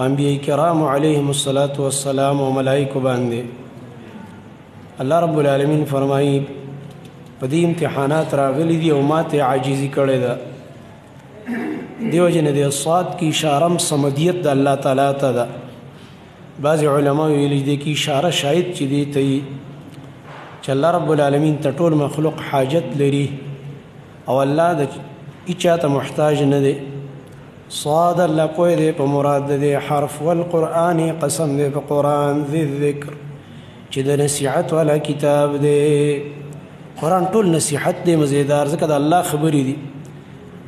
انبیاء کرام علیہم الصلاۃ والسلام و ملائکہ باندې الله رب العالمین فرمایي په دې امتحانات راغلي دي او ماته عاجزي کړې ده. دیو جن د صاد کی اشاره صمدیت د الله تعالی ته ده. بعض علما ویلي دي کی اشاره شاید چې دی ته چې الله رب العالمین ته ټول مخلوق حاجت لري او الله د اچا ته محتاج نه دی. صاد الله پوی دی په مراد دی حرف والقرآن قسم دی په قرآن ذی ذکر چې د نصیحت والا کتاب دی. قرآن ټول نصیحت دی مزیدار ځکه د الله خبرې دي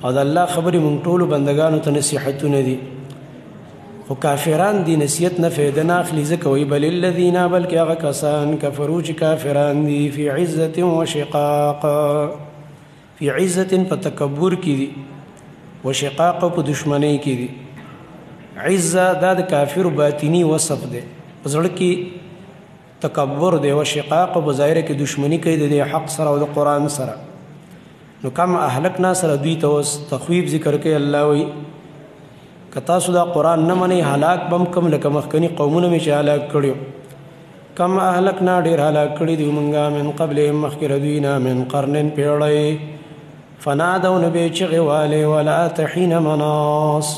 او د الله خبرې مونږ ټولو بندګانو ته نصیحتونه دي. خو کافران دي نصیحت نه فایده نه اخلي ځکه وایي بل الذین بلکې هغه کسان کفرو چې کافران دي فی عزة و شقاق فی عزة په تکبر کې دي و شقاق په دشمنۍ کې دي. عزه دا د کافر باطنی وصف دی په زړه کې تکبر دی و شقاق په ظاهره کې دشمنی کوي د حق سره او د قرآن سره. نو کم اهلکنا سره دوی ته اوس تخویب ذکر کوي. الله وایي که تاسو دا قرآن نه منئ هلاک بم کم لکه مخکني قومونه مې چې هلاک کړي. کم اهلکنا ډېر هلاک کړي دي مونږه من قبلهم مخکې له دوی نه من قرن پیړۍ فنادوا نو به چغې والې ولا حین مناص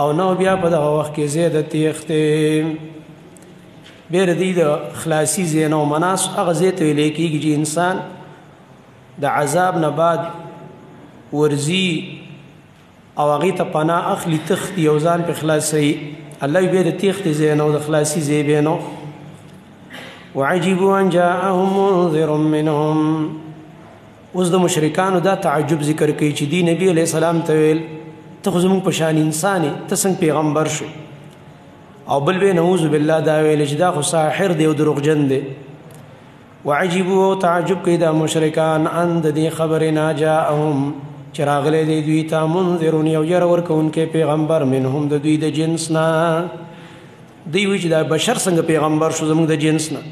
او نو بیا په دغه وخت کې ځای د تېښتې بیا د دوی د خلاصي ځای نه و مناص هغه ځای ته ویلی کېږي چې انسان د عذاب نه بعد ورځي او هغې ته پناه اخلي تښتي او ځان پرې خلاصوي. الله بیا د تېښتې ځای نه و د خلاصي ځای بیا نه وعجبوا ان جاءهم منذر منهم. اوس د مشرکانو دا تعجب ذکر کوي چې دی نبی علیه السلام ته ویل ته خو زموږ په شان انسان یې ته څنګه پیغمبر شوې او بل به نعوذ بالله دا ویل چې دا خو ساحر دی او دروغجن دی. وعجبوا او تعجب کوي دا مشرکان ان د دې خبرې نه جاءهم چې راغلی دی دوی ته منذرون یو ير ورکوونکی پیغمبر منهم د دوی د جنس نه. دوی وایي چې دا بشر څنګه پیغمبر شو زموږ د جنس نه.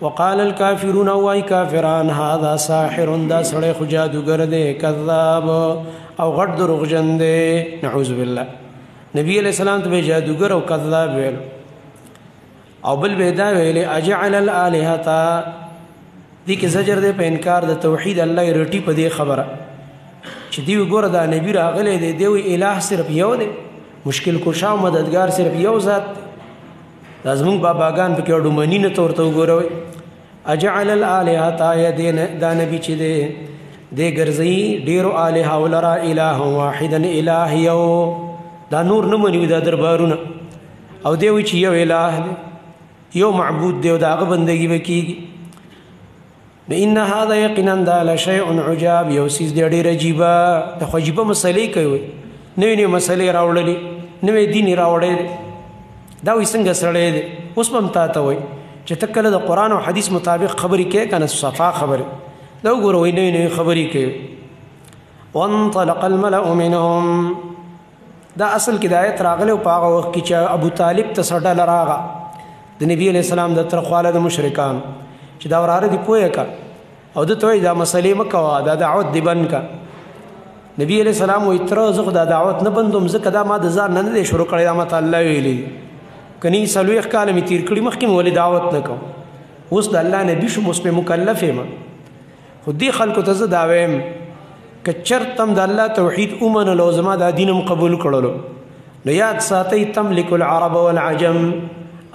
وقال الكافرون واي كافران هذا ساحر دا سړی خو جادوګر دی کذاب او غټ دروغجن دی نعوذ بالله. نبی علیہ السلام ته به جادوګر او کذاب ویل او بل به دا ویلې اجعل الالهه دې کې زجر دی په انکار د توحید. الله یې رټي په دې خبره چې دی وګوره دا نبی راغلی دی دی وی الہ صرف یو دی مشکل کشا او مددگار صرف یو ذات دا زمونږ باباګان پکې اډومني نه ته ورته وګوروئ. اجعل الالهه یا دا نبی چې دی دی ګرځوي ډېرو الهو لره اله واحدا اله یو دا نور نه مني دا دربارونه او دی وایي چې یو اله دی یو معبود دی او د هغه بندګي به کېږي. نو ان هذا یقینا دا لشیء عجاب یو څیز دی ډېر عجیبه د خو عجیبه مسلې کوي نوې نوې مسلې راوړلې نوې دین یې راوړی دی. دا وایي څنګه سړی دی اوس به هم تا ته وایي چې ته کله د قرآن او حدیث مطابق خبرې کوې که نه صفا خبرې دا وګوره وایي نوې نوې خبرې کوي. وانطلق الملأ منهم دا اصل کې د آیت راغلی په هغه وخت کې چې ابو طالب ته څه ډله راغه د نبي علیه السلام د ترخواله د مشرکان چې دا وراره دي پوهه که او ده ته وایي دا مسلې مه کوه دا دعوت دې بند که. نبي علیه السلام وایي تره زه خو دا دعوت نه بندوم ځکه دا ما د ځان نه دی شروع کړی دا ما ته الله ویلی دي کنی 40 کاله مې تېر کړي مخکې مې ولې دعوت نه کوم اوس د الله نبي شوم اوس پې مکلف یم. خو دې خلکو ته زه دا وایم که چرته هم د الله توحید ومنلو او زما دا دین هم قبول کړلو نو یاد ساتئ تملک العرب والعجم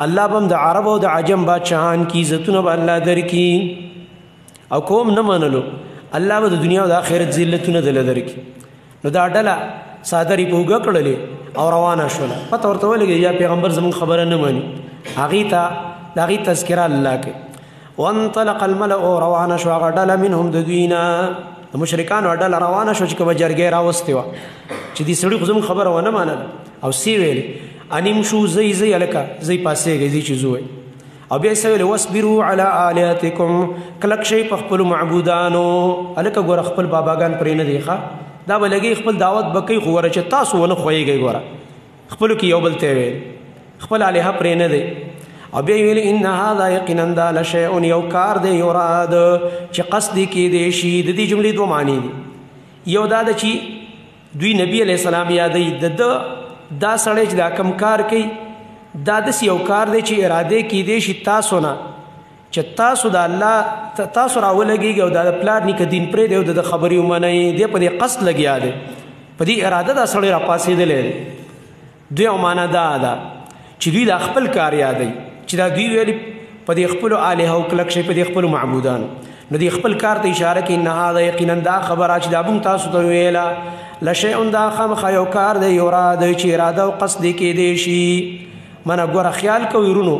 الله به هم د عرب او د عجم بادشاهان کی عزتونه به الله درکي او کوم نه منلو الله به د دنیا او د آخرت ذلتونه دله درکي. نو دا ډله صادرې په اوږه کړلې او روانه شوله پته ورته ولګېږي یا پیغمبر زموږ خبره نه مني هغې ته د هغې تذکره الله کوي. وانطلق الملأ روانه شو هغه ډله منهم د دوی نه د مشرکانو ډله روانه شو چې کومه جرګې راوستې وه چې دې سړي خو زموږ خبره ونه منله او سی ویلې انیمشو زی زی هلکه زی پاسېږئ زی چې زوی او بیا یې څه ویلې واصبروا علی آلهتکم کلک شئ په خپلو معبودانو. هلکه ګوره خپل باباګان پرې نه دی ښه دا به لګي خپل دعوت به کوي خو ګوره چې تاسو ونه خویږئ ګوره خپلو کې یو بل ته ویل خپل الهه پرې نه دی. او بیا ویل ان هذا یقینا دا لشیء یو کار دی یراد چې قصد کېدی شي. د دې جملې دوه معنی دي. یو دا ده چې دوی نبی علیه السلام یادوي د ده دا سړی چې دا کم کار کوي دا داسې یو کار دی چې اراده کیدی شي تاسو نه چې تاسو د الله تاسو راولګېږي او دا د پلار نیکه دین پرېږدي او د خبرې ومنئ دی په دې قصد لګیا دی په دې اراده دا سړی راپاڅېدلی دی دویمه معنا دا ده چې دوی دا خپل کار یادوي چې دا دوی ویلي په دې خپلو الهو کلک شي په دې خپلو معبودانو نو دې خپل کار ته اشاره کوي نه هذا یقینا دا خبره چې دا موږ تاسو ته ویله لشیء دا خامخا یو کار دی یراد چې اراده او قصد یې کیدی شي منه ګوره خیال کوئ ورونو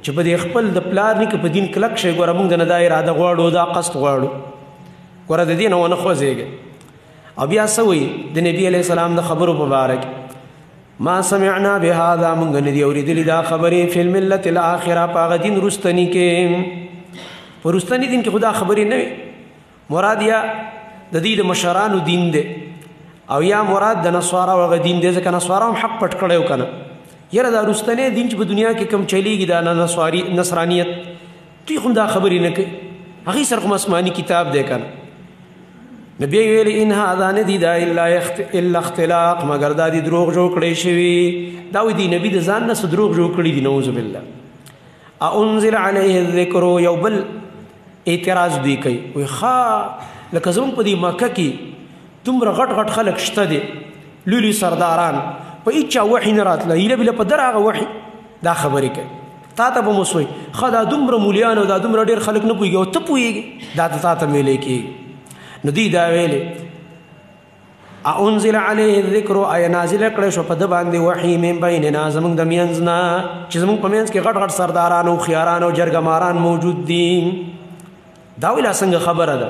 چې په دې خپل د پلار نیکه په دین کلک شئ ګوره موږ نه دا اراده غواړو دا قصد غواړو ګوره د دې نه ونه خوځېږئ او بیا څه وایي د نبي علیه السلام د خبرو په باره کې ما سمعنا بهذا موږ نه دي اورېدلي دا خبرې فی الملت الاخره په هغه دین وروستني کې په وروستني دین کې خو دا خبرې نه وي مراد یا د دې د مشرانو دین دی او یا مراد د نصارا هغه دین دی ځکه نصارا هم حق پټ کړی و که نه یاره دا وروستنی دین چې په دنیا کې کم چلیږي دا نصرانیت دوی خو دا خبرې نه کوي هغې سره خو آسماني کتاب دی که نه نبی ویل ان هذا ندی دا الا اختلاق مگر دا دی دروغ جوړ کړی شوي دا وایي دی نبي د ځان نه څه دروغ جوړ کړي دي نعوذ بالله انزل علیه الذکر یو بل اعتراض دوی کوي وایي ښه لکه زموږ په دې مکه کې دومره غټ غټ خلک شته دي لولي سرداران په هېچا وحي نه راتله هیله بله په در هغه وحي دا خبرې کوي تا ته به مو څه وایي ښه دا دومره مولیان او دا دومره ډېر خلک نه پوهېږي او ته پوهېږي دا تا ته میلی کېږي نو دوی دا ویلې انزل علیه الذکر آیا نازله کړی شو په ده باندې وحي من بیننا زموږ د منځ نه چې زموږ په منځ کې غټ غټ سرداران او خیاران او جرګماران موجود دي دا ویلا څنګه خبره ده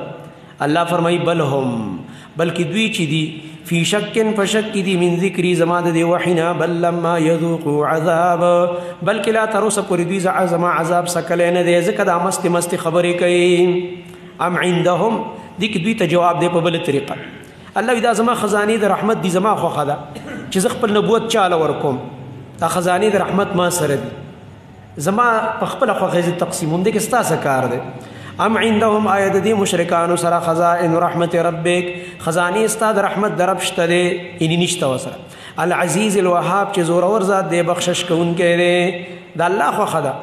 الله فرمایي بل هم بلکې دوی چې دي فی شکن فشک دي من ذکری زما د دې وحینا بل لما یذوقوا عذاب بلکې لا تر اوسه پورې دوی زما عذاب سکلی نه دی ځکه دا مستې مستې خبرې کوي ام عندهم دې کې دوی ته جواب دی په بله طریقه الله وی دا زما خزانې د رحمت دي زما خوښه ده چې زه خپل نبوت چاله ورکوم دا خزانې د رحمت ما سره دي زما په خپله خوښه زه تقسیموم دې کې ستا څه کار دی ام عندهم آیا د دې مشرکانو سره خزائن رحمت ربک خزانې ستا د رحمت د رب شته دی یعنې نشته ورسره العزیز الوهاب چې زورور ذات دی بخشش کوونکی دی د الله خوښه ده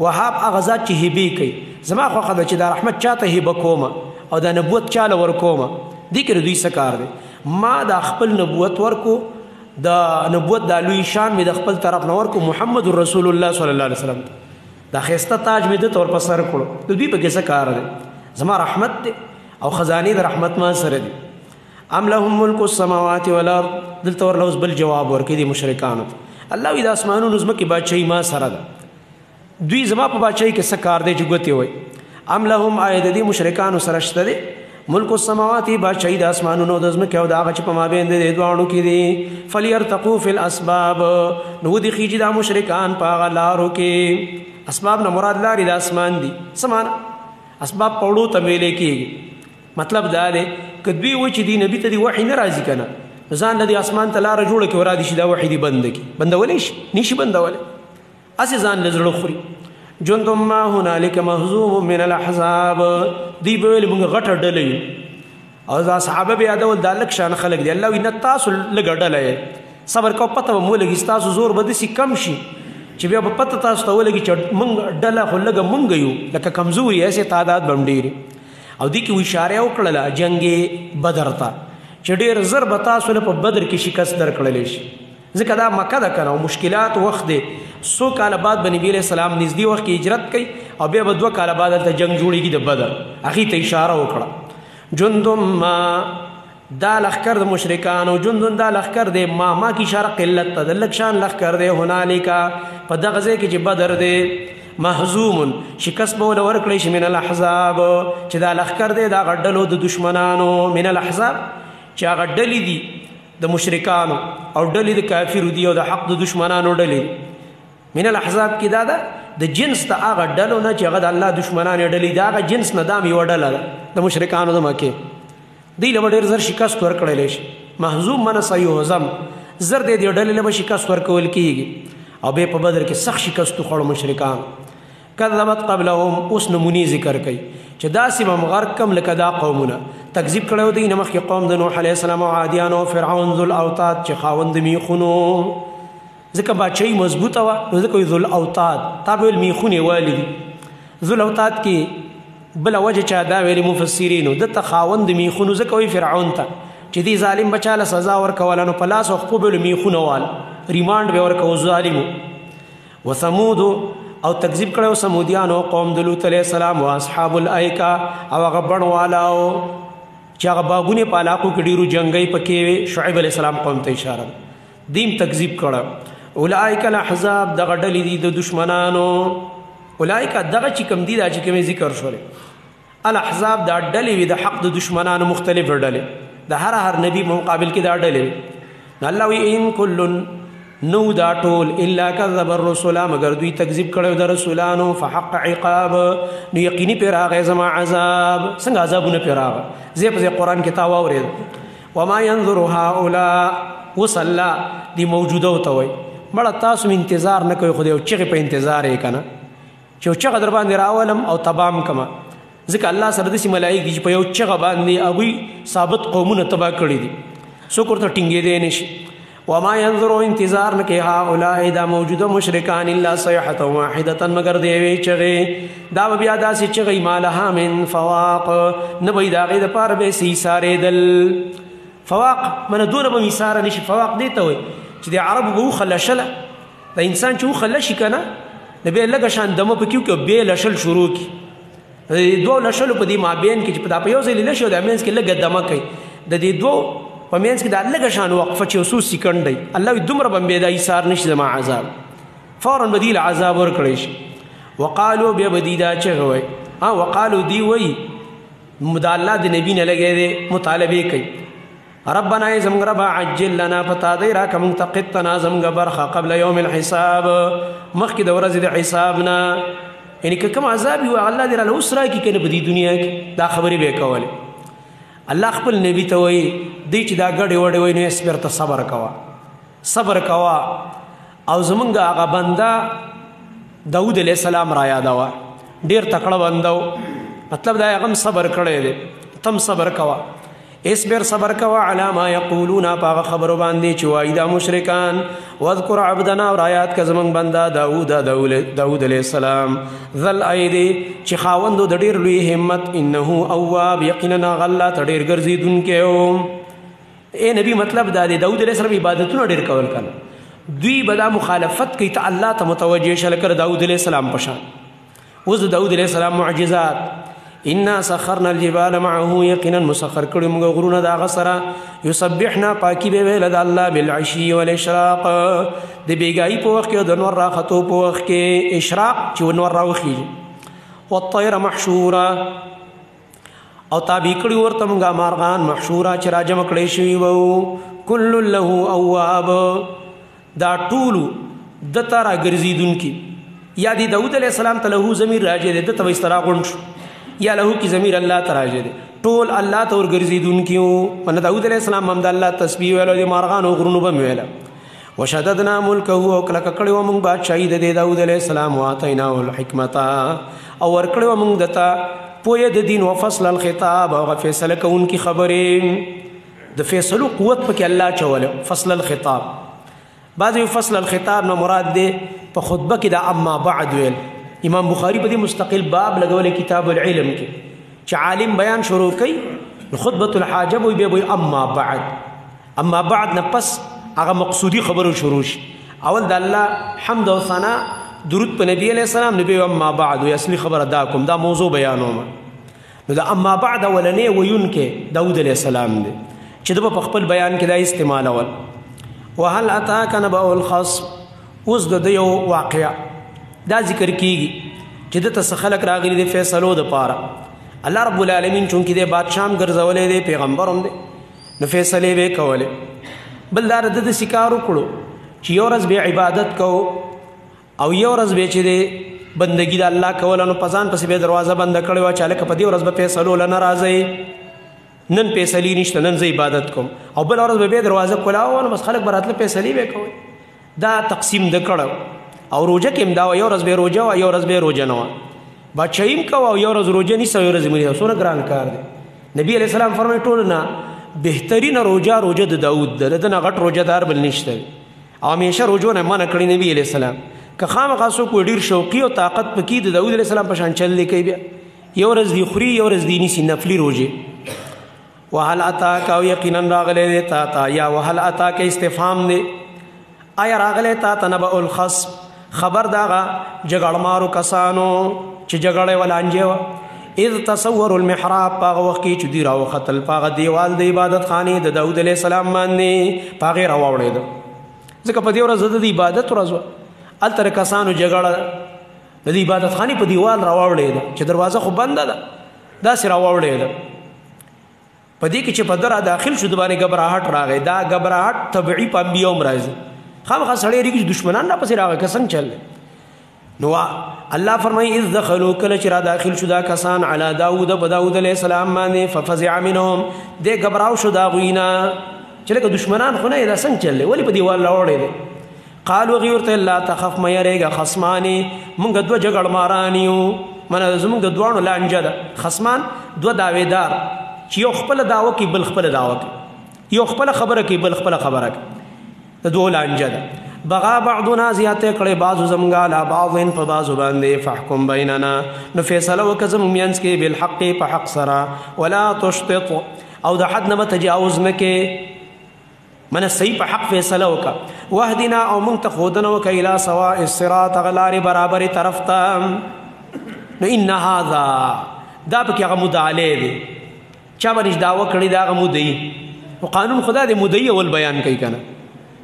وهاب هغه ذات چې هبې کوي زما خوښه ده چې دا رحمت چاته هبه کومه او دا نبوت چاله ورکومه دې کې د دوی څه کار دی ما دا خپل نبوت ورکو د نبوت دا لوی شان مې د خپل طرف نه ورکو محمد رسول الله صلی الله علیه وسلم دا ښایسته تاج مې ده ته ور په سر کړو د دوی پکې څه کار دی زما رحمت دی او خزانې د رحمت ما سره دي ام لهم ملک السماوات والارض دلته ورله اوس بل جواب ورکوي دې مشرکانو ته الله وایي د اسمانونو ځمکې بادشاهي ما سره ده دوی زما په بادشاهۍ کې څه کار دی چې ګوتې وایي ام لهم آیا د دې مشرکانو سره شته دی ملک السماوات بادشاهي د اسمانونو د ځمکې او د هغه چې په مابین د دې دواړو کې دي فلیرتقوا فی الاسباب نو ودېخیږي دا مشرکان په هغه لارو کې اسباب نه مراد لارې د اسمان دي څه معنا اسباب پوړو ته ویلې کېږي مطلب دا دی که دوی وایي چې دې نبي ته دې وحي نه راځي که نه نو ځان له دې اسمان ته لاره جوړه کړي ورا دي شي دا وحي دې بنده کړي بندولی شي نشي بندولی هسې ځان له زړه خوري جند ما هنالک مهزوم من الاحزاب دی به ویل موږ غټه ډله یو او دا صحابه به یادول دا لږ شان خلک دي الله وایي نه تاسو لږه ډله یې صبر کو پته به مو لګي ستاسو زور به داسې کم شي چې بیا به پته تاسو ته ولګي چې موږ ډله خو لږه موږ یو لکه کمزوري هسې تعداد به هم ډېرې او دې کې اشاره وکړله جنګ بدر ته چې ډېر زر به تاسو له په بدر کې شکست درکړلی شي ځکه دا مکه ده که نه او مشکلات وخت دی څو کاله بعد به نبي علیه السلام نږدې وخت کې هجرت کوي او بیا به 2 کاله بعد هلته جنګ جوړېږي د بدر هغې ته اشاره وکړه جندم ما دا لښکر د مشرکانو جندون دا لښکر دی ما کې اشاره قلت ته د لږ شان لښکر دی هنالکه په دغه ځای کې چې بدر دی محزوم شکست به ورله ورکړی شي من الاحزاب چې دا لښکر دی د هغه ډلو د دشمنانو من الاحزاب چې هغه ډلې دي د مشرکانو او ډلې د کافرو دي او د حق د دشمنانو ډلې من الاحزاب کې دا ده د جنس د هغه ډلو نه چې هغه د الله دشمنانې ډلې د هغه جنس نه دا هم یوه ډله ده د مشرکانو د مکې دوی له به ډېر زر شکست ورکړلی شي محزوم منه سیهزم زر دی دې ډلې له به شکست ورکول کېږي او بیا په بدر کې سخت شکست وخوړو مشرکان کذبت قبلهم اوس نمونې ذکر کوي چې داسې به غرق کم لکه دا قومونه تکذیب کړی دی نه مخکې قوم د نوح علیه السلام او عادیانو او فرعون ذو الاوتاد چې خاوند د میخونو ځکه باچایي مضبوطه وه نو ځکه وایي ذوالاوتاد تا به ویل میخونې والي دي. ذوالاوتاد کې بله وجه چا دا ویلې مفسرینو دته خاوند د میخونو ځکه وایي فرعون ته چې دې ظالم به چاله سزا ورکوله نو په لاس او خپو به یې میخونه وال ریمانډ به ورکوه ظالمو. وثمودو او تکذیب کړی سمودیانو قوم د لوط علیه السلام و اصحاب الایکا او هغه بڼوالاو چې هغه باغونه په علاقو کې ډېرو جنګۍ پکې وې. شعیب علیه السلام قوم ته اشاره دیم تکذیب کړه. اولئک الاحزاب دغه ډلې دي د دشمنانو. اولئک دغه چې کوم دي دا چې کومې ذکر شولې الاحزاب دا ډلې وي د حق د دشمنانو مختلفې ډلې د هر نبي مقابل کې دا ډلې وي. الله وی ان کل نو دا ټول الا کذب الرسل مگر دوی تکذیب کړو د رسولانو فحق عقاب نو یقیني پر هغه زما عذاب څنګه عذابونه پر هغه زه په قرآن کې تا واورید. وما ينظر هؤلاء وصلا دی موجوده وته وي مړه تاسو انتظار نه کوي خو دې چغې په انتظار یې کنه چې چغه در باندې راولم او تبام کما ځکه الله سره داسې ملایک دي چې په یو چغه باندې هغوی ثابت قومونه تباه کړي دي څوک ورته ټینګېدی نه شي. وما ينظروا انتظار نکي هؤلاء دا موجوده مشرکان الا صيحه واحده مگر دی وی چغې دا بیا داسې چغې ما لها من فواق نه به د هغې دپاره به یې ایسارېدل. فواق منه دونه به م ایساره نه شي. فواق دې ته وایي چې د عربو به وخه لشله د انسان چې وخه لشي که نه د بیا لږه شان دمه پکې وکړي بیا لشل شروع کړي د دوو لشلو په دې مابین کې چې دا په یو ځای لشي او د منځ کې لږه دمه کوي د دې دوو په منځ کې دا لږه شان وقفه چې 100 سکند دی الله وي دومره به مې دا ایثار نشي زما عذاب فورا به دې له عذاب ورکړی شي. وقالو بیا به دې دا چغې وایي وقالو دی وایي د الله د نبي نه لګی دی مطالبې کوي ربنا ای زمونږ ربه عجل لنا پتا دی راکه مونږ ته قطنا زمونږ برخه قبل یوم الحساب مخکې د ورځې د حساب نه یعنې که کوم عذاب وي الله دې راله اوس راکړي که نه په دې دنیا کې دا خبرې به یې کولې. الله خپل نبي ته وایي دی چې دا ګډې وډې وایي نو اصبر ته صبر کوه صبر کوه او زمونږ هغه بنده داود علیه السلام را یادوه ډېر تکړه بنده و مطلب دا هغه هم صبر کړی دی تم صبر کوه اصبر صبر کوه علی ما یقولون په هغه خبرو باندې چې وایي دا مشرکان واذکر عبدنا او رایات که زمونږ بنده داود علیه السلام ذل ایدی چې خاوندو د ډېر لوی همت انه اواب یقینا هغه الله ته ډېر ګرځېدونکی و. ای نبی مطلب دا دی داود علیه السلام عبادتونه ډېر کول کنه دوی به دا مخالفت کوي ته الله ته متوجه شه لکه داود علیه السلام په شان. اوس د داود علیه السلام معجزات انا سخرنا الجبال معه یقینا مسخر کړو موږ غرونه د هغه سره یسبحنا پاکي به ویله د الله بالعشي والاشراق د بیګایي په وخت کې او د نور راختو په وخت کې اشراق چې نور راوخیږي. والطیر محشوره او تابع کړي ورته موږ مارغان محشوره چې راجمع کړی شوي وو کل له اواب دا ټولو دته راګرځېدونکي یا د داود علیه السلام ته له ضمیر راجع دی دته به استرا غونډ شو یا له کی ضمیر الله ته راجع دی ټول الله ته ورګرځېدونکي وو. من داود علیه السلام هم د الله تسبیح ویلو د مارغانو غرونو به مې ویله. وشددنا ملکه او کلکه کړی وه موږ بادشاهي د داود علیه السلام واتیناه الحکمت او ورکړی وه موږ دته پویه د دین و فصل الخطاب او هغه فیصله کوونکي خبرې د فیصلو قوت پکې الله چوله. فصل الخطاب بعضې فصل الخطاب نه مراد دی په خطبه کې د اما بعد ویل. امام بخاری په دې مستقل باب لګولی کتاب العلم کې چې عالم بیان شروع کوي خطبة الحاجه وي بیا وایي اما بعد نه پس هغه مقصودي خبرو شروع شي. اول د الله حمد او ثنا درود په نبی علیه السلام نبی اما بعد وي اصلي خبره دا کوم دا موضوع بیانوم نو دا اما بعد اولنې ویونکې داود علیه السلام دی چې د په خپل بیان کې دا استعمالول. وهل اتاک نبأ الخصم اوس د یو واقعه دا ذکر کیږي چې دته څه خلک راغلي د فیصلو دپاره الله رب العالمین چونکې دی بادشاه هم ګرځولی دی پیغمبر هم دی نو فیصلې به یې کولې. بل دا د داسې کار وکړو چې یو ورځ به عبادت کوو او یو ورځ به چې دی بندګي د الله کوله نو په ځان پسې به دروازه بنده کړې وه چې هلکه په دې ورځ به فیصلو له نه راځئ نن فیصلې نشته نن زه عبادت کوم او بله ورځ به بیا دروازه کولاوه نو بس خلک به راتله فیصلې به یې کوئ. دا تقسیم د کړو او روجه کې هم دا وه یو ورځ به روجه وه یو ورځ به روجه نه وه بادشاهي هم کوه او یو ورځ روجه نیسه او یو ورځ مریضه څومره ګران کار دی. نبي علیه السلام فرمایي ټولو نه بهترینه روجه د داود ده د نه غټ روجه دار بل نشته او همیشه روجو نه منع کړی نبی علیہ السلام. که خامخا څوک ډېر شوقي او طاقت پکې د داود علیہ السلام په شان چل دی کوي بیا یو ورځ دی خوري یو ورځ دی نیسي نفلي روژې. وهل اتاک او یقینا راغلی دی تا ته یا وهل اتاک استفهام دی آیا راغلی تا ته نبأ الخصم خبر د هغه جګړهمارو کسانو چې جګړه یې ولانجې وه. اذ تصوروا المحراب په هغه وخت کې چې دوی راوختل په هغه دیوال د عبادت خانې د داود علیه السلام باندې په هغې راواوړېده ځکه په دې ورځ د عبادت ورځ وه. هلته کسانو جګړه د عبادت خانې په دیوال راواوړېده چې دروازه خو بنده ده داسې راواوړېده. په دې کې چې په در داخل شو د باندې ګبراهټ راغی. دا ګبراهټ طبیعي په انبیاو هم راځي. خامخا سړی ریږي چې دشمنان راپسې راغی که څنګه چل. نو الله فرمایي اذ دخلوا کله چې را داخل شو دا کسان علی داود په داود علیه السلام باندې ففزع منهم دې ګبراو شو د هغوی نه چې لکه دشمنان خو نه یې دا څنګه چل دی ولې په دیوال راوړېدی. قالو هغې ورته لا تخف مه یریږه خصمانې مونږ دوه جګړماران یو منه زمونږ د دواړو لانجه ده. خصمان دوه دعوېدار چې یو خپله دعوه کوي بل خپله دعوه کوي یو خپله خبره کوي بل خپله خبره کوي د دوو لانجه ده. بغا بعضنا زیاتې کړی بعضو زمونږ علی بعض په بعضو باندې فاحکم بیننا نو فیصله وکړه زمونږ منځ کې بالحق په حق سره ولا تشطط او د حد نه به تجاوز نه کې من صحیح په حق فیصله وکړه. وحدنا او موږ ته ښودنه وکړه الی سواء الصراط هغه لارې برابرې طرف ته. نو ان هذا دا پکې هغه مدعلی دی چا به دعوه کړې د هغه مدعي او قانون خدا د مدعي اول بیان کوي که نه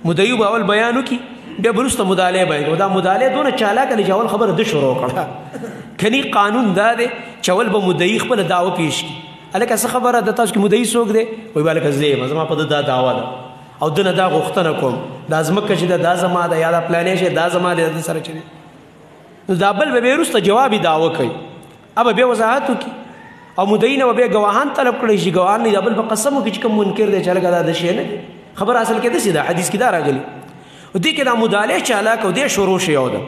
مدعي به اول بیان وکړي بیا وروسته مدعلی بیان کوي. دا مدعلی دونه چالاکه دی چې اول خبره ده شروع کړه کني قانون دا دی چې اول به مدعي خپله دعوه پیش کړي. هلکه څه خبره ده تاسو کې مدعي څوک دی وایي به هلکه زه یم زما په ده دا دعوه ده او دنه دا غوښتنه کوم دا ځمکه چې ده دا زما ده یا دا پلانې چې دا زما دی د سره چې دی نو دا بل به بیا وروسته جوابي دعوه کوي ابه بیا وضاحت وکړي او مدعي نه به بیا ګواهان طلب کړی شي ګواهان نه دا بل په قسم وکړي چې کوم منکر دی چې هلکه دا د شی نه دی خبره اصل کې داسې ده حدیث کې دا راغلي او دې کې دا مدعلی چالاک او دې شروع شي یو ده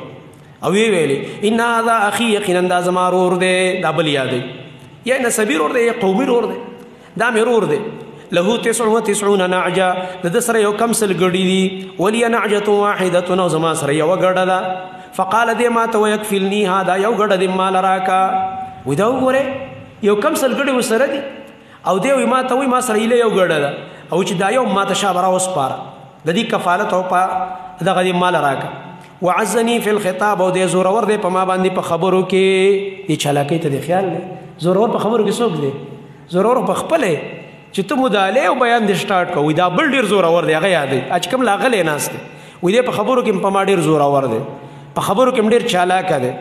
او ویې ویلې ان هذا اخي یقینا دا زما ورور دی دا بل یادوي یا نسبي ورور دی یا قومي ورور دی دا مې ورور دی له 99 نعجه د ده سره یو کم سل ګړي دي ولي نعجه واحده او زما سره یوه ګډه ده. فقال دې ما ته ویکفلنیها دا یو ګډه دې مال راکا وایي دا وګورې یو کم سل ګړي ورسره دي او دی وایي ما ته وایي ما سره ایله یو ګډه ده او چې دا یو ما ته شابه راوسپاره د دې کفالت او په دغه دې مال راکا. وعزني فی الخطاب او دې زورور دی په ما باندې په خبرو کې دې چالاکۍ ته دې خیال دی زورور په خبرو کې څوک دی زورور په خپله چې ته مدعلی او بیان دې سټارټ کوو دا بل ډېر زورور دی هغه یادوي چې کوم لاغلی ناست دی وایي دی په خبرو کې په ما ډېر زورور دی په خبرو کې ډېر چالاکه دی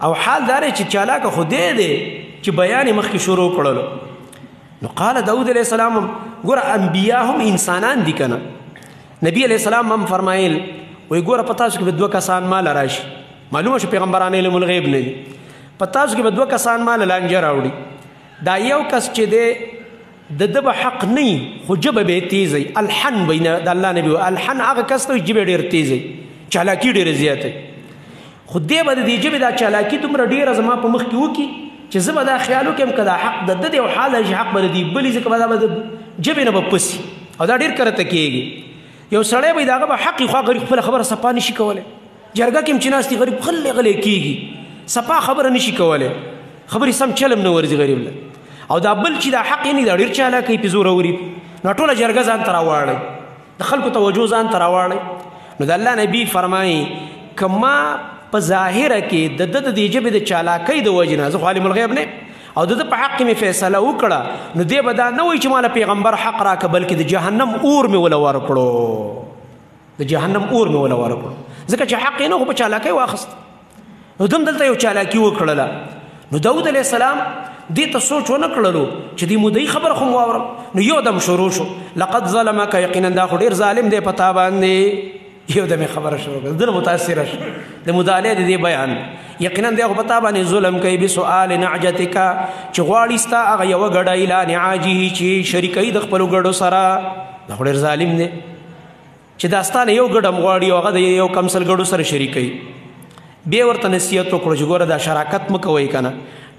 او حال دا دی چې چالاکه خو دی دی چې بیان یې مخکې شروع کړلو. نو قال داود علیه السلام ګوره انبیا هم انسانان دي که نه نبی علیه السلام هم فرمایل وایي ګوره په تاسو کې به دوه کسان مال راشي معلومه شو پیغمبران علم الغیب نه دي په تاسو کې به دوه کسان مال لانجه راوړي دا یو کس چې دی د ده به حق نه خو ژبه به یې تیز وي الحن به د الله نبي الحن هغه کس ته وایي ژبه ډېر تیز وي چالاکي ډېره زیاته خو دی به د دې ژبې دا چالاکي دومره ډېره زما په مخ کې وکړي چې زه به دا خیال وکړم که دا حق د ده دی او حال چې حق به د دې بلي ځکه به دا به د ژبې نه به پسي او دا ډېر کرته کېږي یو سړی به د هغه به حق وي خو غریب خپله خبره صفا نشي کولی جرګه کې هم چې ناست دي غریب غلی غلی کېږي صفا خبره نشي کولی خبرې سم چلم نه ورځي غریب له او دا بل چې دا حق یې نه دا ډېر چالاکۍ پې زوروري نو ټوله جرګه ځان ته راواړئ د خلکو توجه ځان ته راواړئ. نو د الله نبي فرمایي که ما په ظاهره کې د ده د دې ژبې د چالاکۍ د وجې نه زه خو عالم الغیب نه او د ده په حق کې مې فیصله وکړه نو دی به دا نه وایي چې ما له پیغمبر حق راکړه بلکې د جهنم اور مې وله ورکړو د جهنم اور مې وله ورکړو ځکه چې حق یې نه خو په چالاکۍ واخیست نو دم دلته یو چالاکي وکړله. نو داود علیه السلام دې ته سوچ ونه کړلو چې دې مدعي خبره خو واورم نو یو دم شروع شو لقد ظلمک یقینا دا خو ډېر ظالم دی په تا باندې یو دم خبره شروع کړه دله متاثره شو د مدعلی د دې بیان یقینا دی خو په تا باندې ظلم کوي بسؤال نعجتک چې غواړي ستا هغه یوه ګډه الی نعاجه چې شریکوي د خپلو ګډو سره دا خو ډېر ظالم دی چې دا ستا نه یو ګډه هم غواړي او هغه د یو کمسل ګډو سره شریکوي. بیا ورته نصیحت وکړو چې ګوره دا شراکت مه کوئ که نه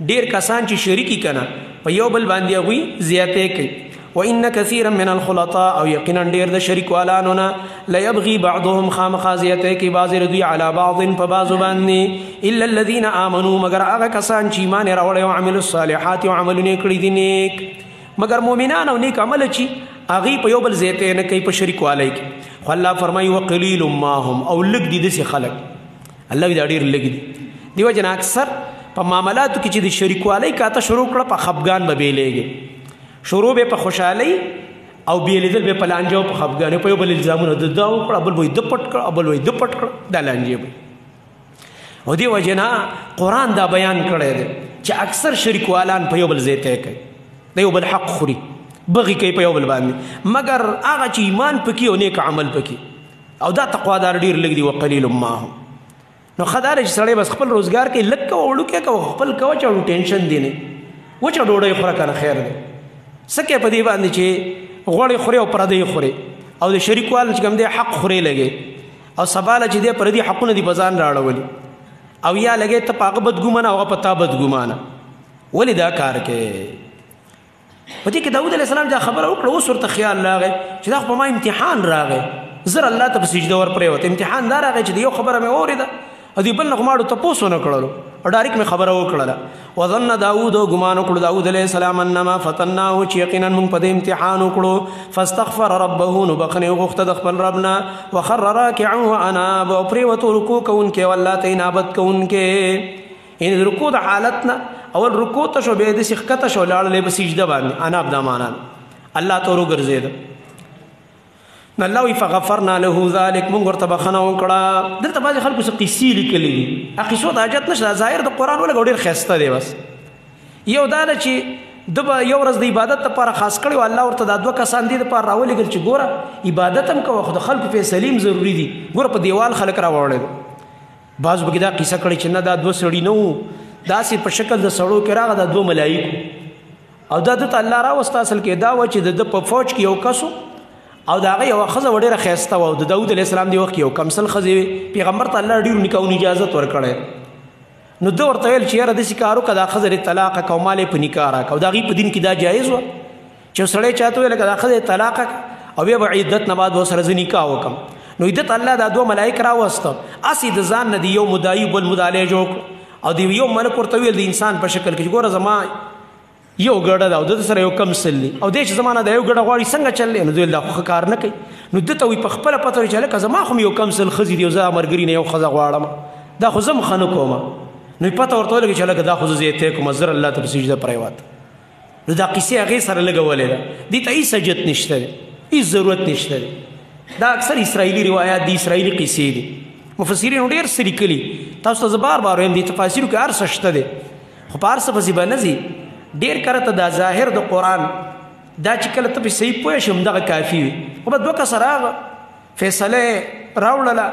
ډېر کسان چې شریکي که نه په یو بل باندې هغوی زیاتې کوي وان كثيرا من الخلطاء او یقینا ډیر د شریک والانو نه ليبغي بعضهم خامخازیته کی بعض ردی علی بعض په بعض باندې الا الذين امنوا مگر هغه کسان چې ایمان راوړل او عملوا الصالحات او عملونه کړی دي نیک مگر مؤمنان او نیک عمل چی اغي په یو بل زیته نه کوي په شریک والای کی خو الله فرمایي وقلیل ما هم او لګ دي د خلق الله دې ډیر لګ دي دیو جن اکثر په معاملاتو کې چې د شریک والای کاته شروع کړه په خفګان به بیلېږي شروع به په خوشحالي او بیلیدل به په لانجو په خفګان په یو بل الزامونه د داو کړه بل وای د پټ کړه بل وای د پټ کړه د لانجې به او دی وجنا قران دا بیان کړی دی چې اکثر شریک والان په یو بل زیته کوي د یو بل حق خوري بغي کوي په یو بل باندې مگر هغه چې ایمان پکې او نیک عمل پکې او دا تقوادار ډیر لګ دی وقلیل ما نو خدای چې سړی بس خپل روزګار کې لک کو وړو کې کو خپل کو چې ټینشن دی نه و چې ډوډۍ خوره کنه خیر دی سکه په دې باندې چې غوړې خوري او پردې خوري او د شریکوال چې کوم دی حق خوري لګي او سباله چې دی پردې حقونه دی بزان راړولي او یا لګي ته پاغه بد ګمانه او په تا بد ګمانه ولې دا کار کې په دې کې داوود علیه السلام دا خبره وکړه اوس ورته خیال راغی چې دا په ما امتحان راغی زر الله ته په سجده ور پرې وته امتحان دا راغی چې یو خبره مې اوریده ا دې بل نه غماړو تاسو نه کړلو او ډایرک مې خبره وکړه وظن داوود او ګمان وکړ داوود علیه السلام انما فتناه چې یقینا موږ په دې امتحان وکړو فاستغفر ربه نو بخنه غوښته د خپل ربنا وخر راکعا واناب او پرې وته رکوع کوونکې والله ته انابت کوونکې ان رکوع د حالتنا اول رکوع ته شو به د سخته شو لاړلې په سجده باندې اناب دا معنا الله ته ورګرځید نو الله وی فغفرنا له ذلك مونږ ورته بخنه وکړه دلته باندې خلکو څه قصې لیکلې اقیسو د حاجت نشه ظاهر د قران ولا ډېر خسته دی بس یو دا چې د یو ورځ د عبادت لپاره خاص کړي الله ورته د دوه کسان دي لپاره راولېږل چې ګوره عبادت هم کوه خو د خلکو په سلیم ضروری دي ګوره په دیوال خلک راوړل بعض بګدا قصه کړي چې نه دا دوه سړي نو داسې په شکل د سړو کې راغله د دوه ملایکو او دا د الله را وستا اصل کې دا و چې د په فوج کې یو کسو او دا هغه یو خزه وړه خيسته و د داوود علیه السلام دی وخت یو کمسل خزه پیغمبر ته الله ډیر نکاح اجازه ورکړي نو د ورته ویل چې را د سکارو کدا خزه طلاق کوماله په نکاح را کو دا غي په دین کې دا جایز و چې سړی چاته ویل کدا خزه طلاق او بیا عدت نه بعد وسره ز نکاح وکم نو عدت الله دا دوه ملائک را وسته اسی د ځان نه دی یو مدایب المدالې جوړ او دی یو ملک ورته ویل د انسان په شکل کې ګوره زما یو ګړه دا د سره یو کم سلی او د چې زمانہ د یو ګړه غواړي څنګه چلې نو دوی دا کار نه کوي نو دته وي په خپل پته چې لکه زما خو یو کم سل خزي دی زه مرګري نه یو خزه غواړم دا خو زم خنو کوم نو پته ورته لګي چې لکه دا خو زه ته کوم زر الله ته سجده پریوات نو دا قصه هغه سره لګولې ده دي ته هیڅ سجدت نشته هیڅ ضرورت نشته دا اکثر اسرائیلی روایت دي اسرائیلی قصې دي مفسرین ډېر سری کلی تاسو ته بار بار هم دي تفاسیر کې هر څه شته دي خو پارس په ځبه نزي ډیر کرته دا ظاهر د قران دا چې کله ته په صحیح پوه شم دغه کافی وي خو په دوه کسره فیصله راوړله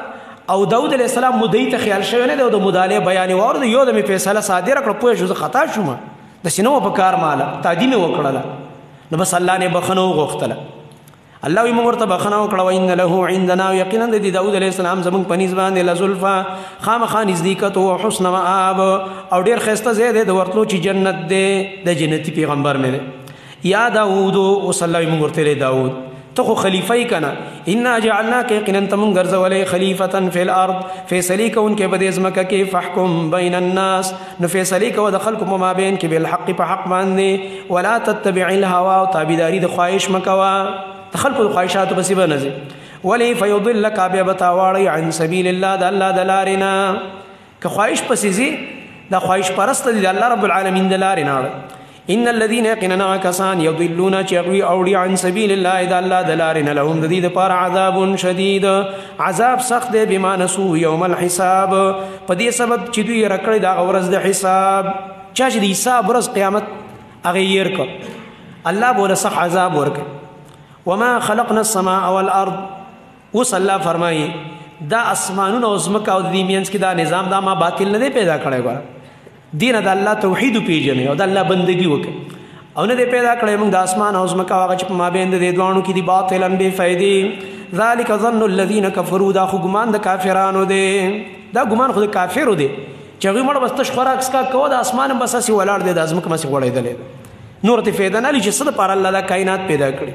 او داود علیه السلام مدعی ته خیال شوی نه دی د مداله بیان ورته یو د می فیصله صادره کړ پوه شو خطا شوم د سينو په کار مال تعظیم وکړه نو بس الله نه بخنو غوښتله الله وي مرته بخنو کړه وان له عندنا یقینا د داود علیه السلام زمون پنځ باندې لزلفا خامخا نزدېکت او حسن مآب او ډیر خسته زید د ورتلو چې جنت دی د جنتی پیغمبر مې یا داود او صلی الله مرته له داود ته خو خلیفہ کنا ان جعلناک یقینا تم غرزولې خلیفتا فی الارض فیصله کون کې بده ازمکه کې فحکم بین الناس نو فیصله کو د خلق ما بین کې بالحق په حق باندې ولا تتبع الهوى او تابعداري د خواهش مکوا خلق الخواهشات بس بنزي ولي فيضلك بتاواري عن سبيل الله د الله دلارنا كخواهش پسيزي دا خواهش پرست دي الله رب العالمين دلارنا ان الذين يقيننا كسان يضلون چغوي اوري عن سبيل الله د الله دلارنا لهم د دې پر عذاب شديد عذاب سخت دي بما نسوا يوم الحساب پدې سبب چې دوی رکړې دا ورځ د حساب چا چې د حساب ورځ قیامت اغیر کو الله بوله سخت عذاب ورک وما خلقنا السماء والارض وصلى فرمایي دا اسمانونه او زمکه او د مینس کې دا نظام دا ما باطل نه پیدا کړی غواړه دین د الله توحید پیژنې او د الله بندگی وکړه او نه پیدا کړی موږ د اسمان او زمکه هغه چې په مابین د دوانو کې دی باطلن بے فائدې ذالک ظن الذين كفروا دا خو ګمان د کافرانو دی دا ګمان خو د کافرو دی چې هغه مړ بس تش خوراک اسکا کوه د اسمان بس اسی ولاړ دی د زمکه مسی وړېدل نور ته فایده نه لري چې څه دپاره الله دا کائنات پیدا کړي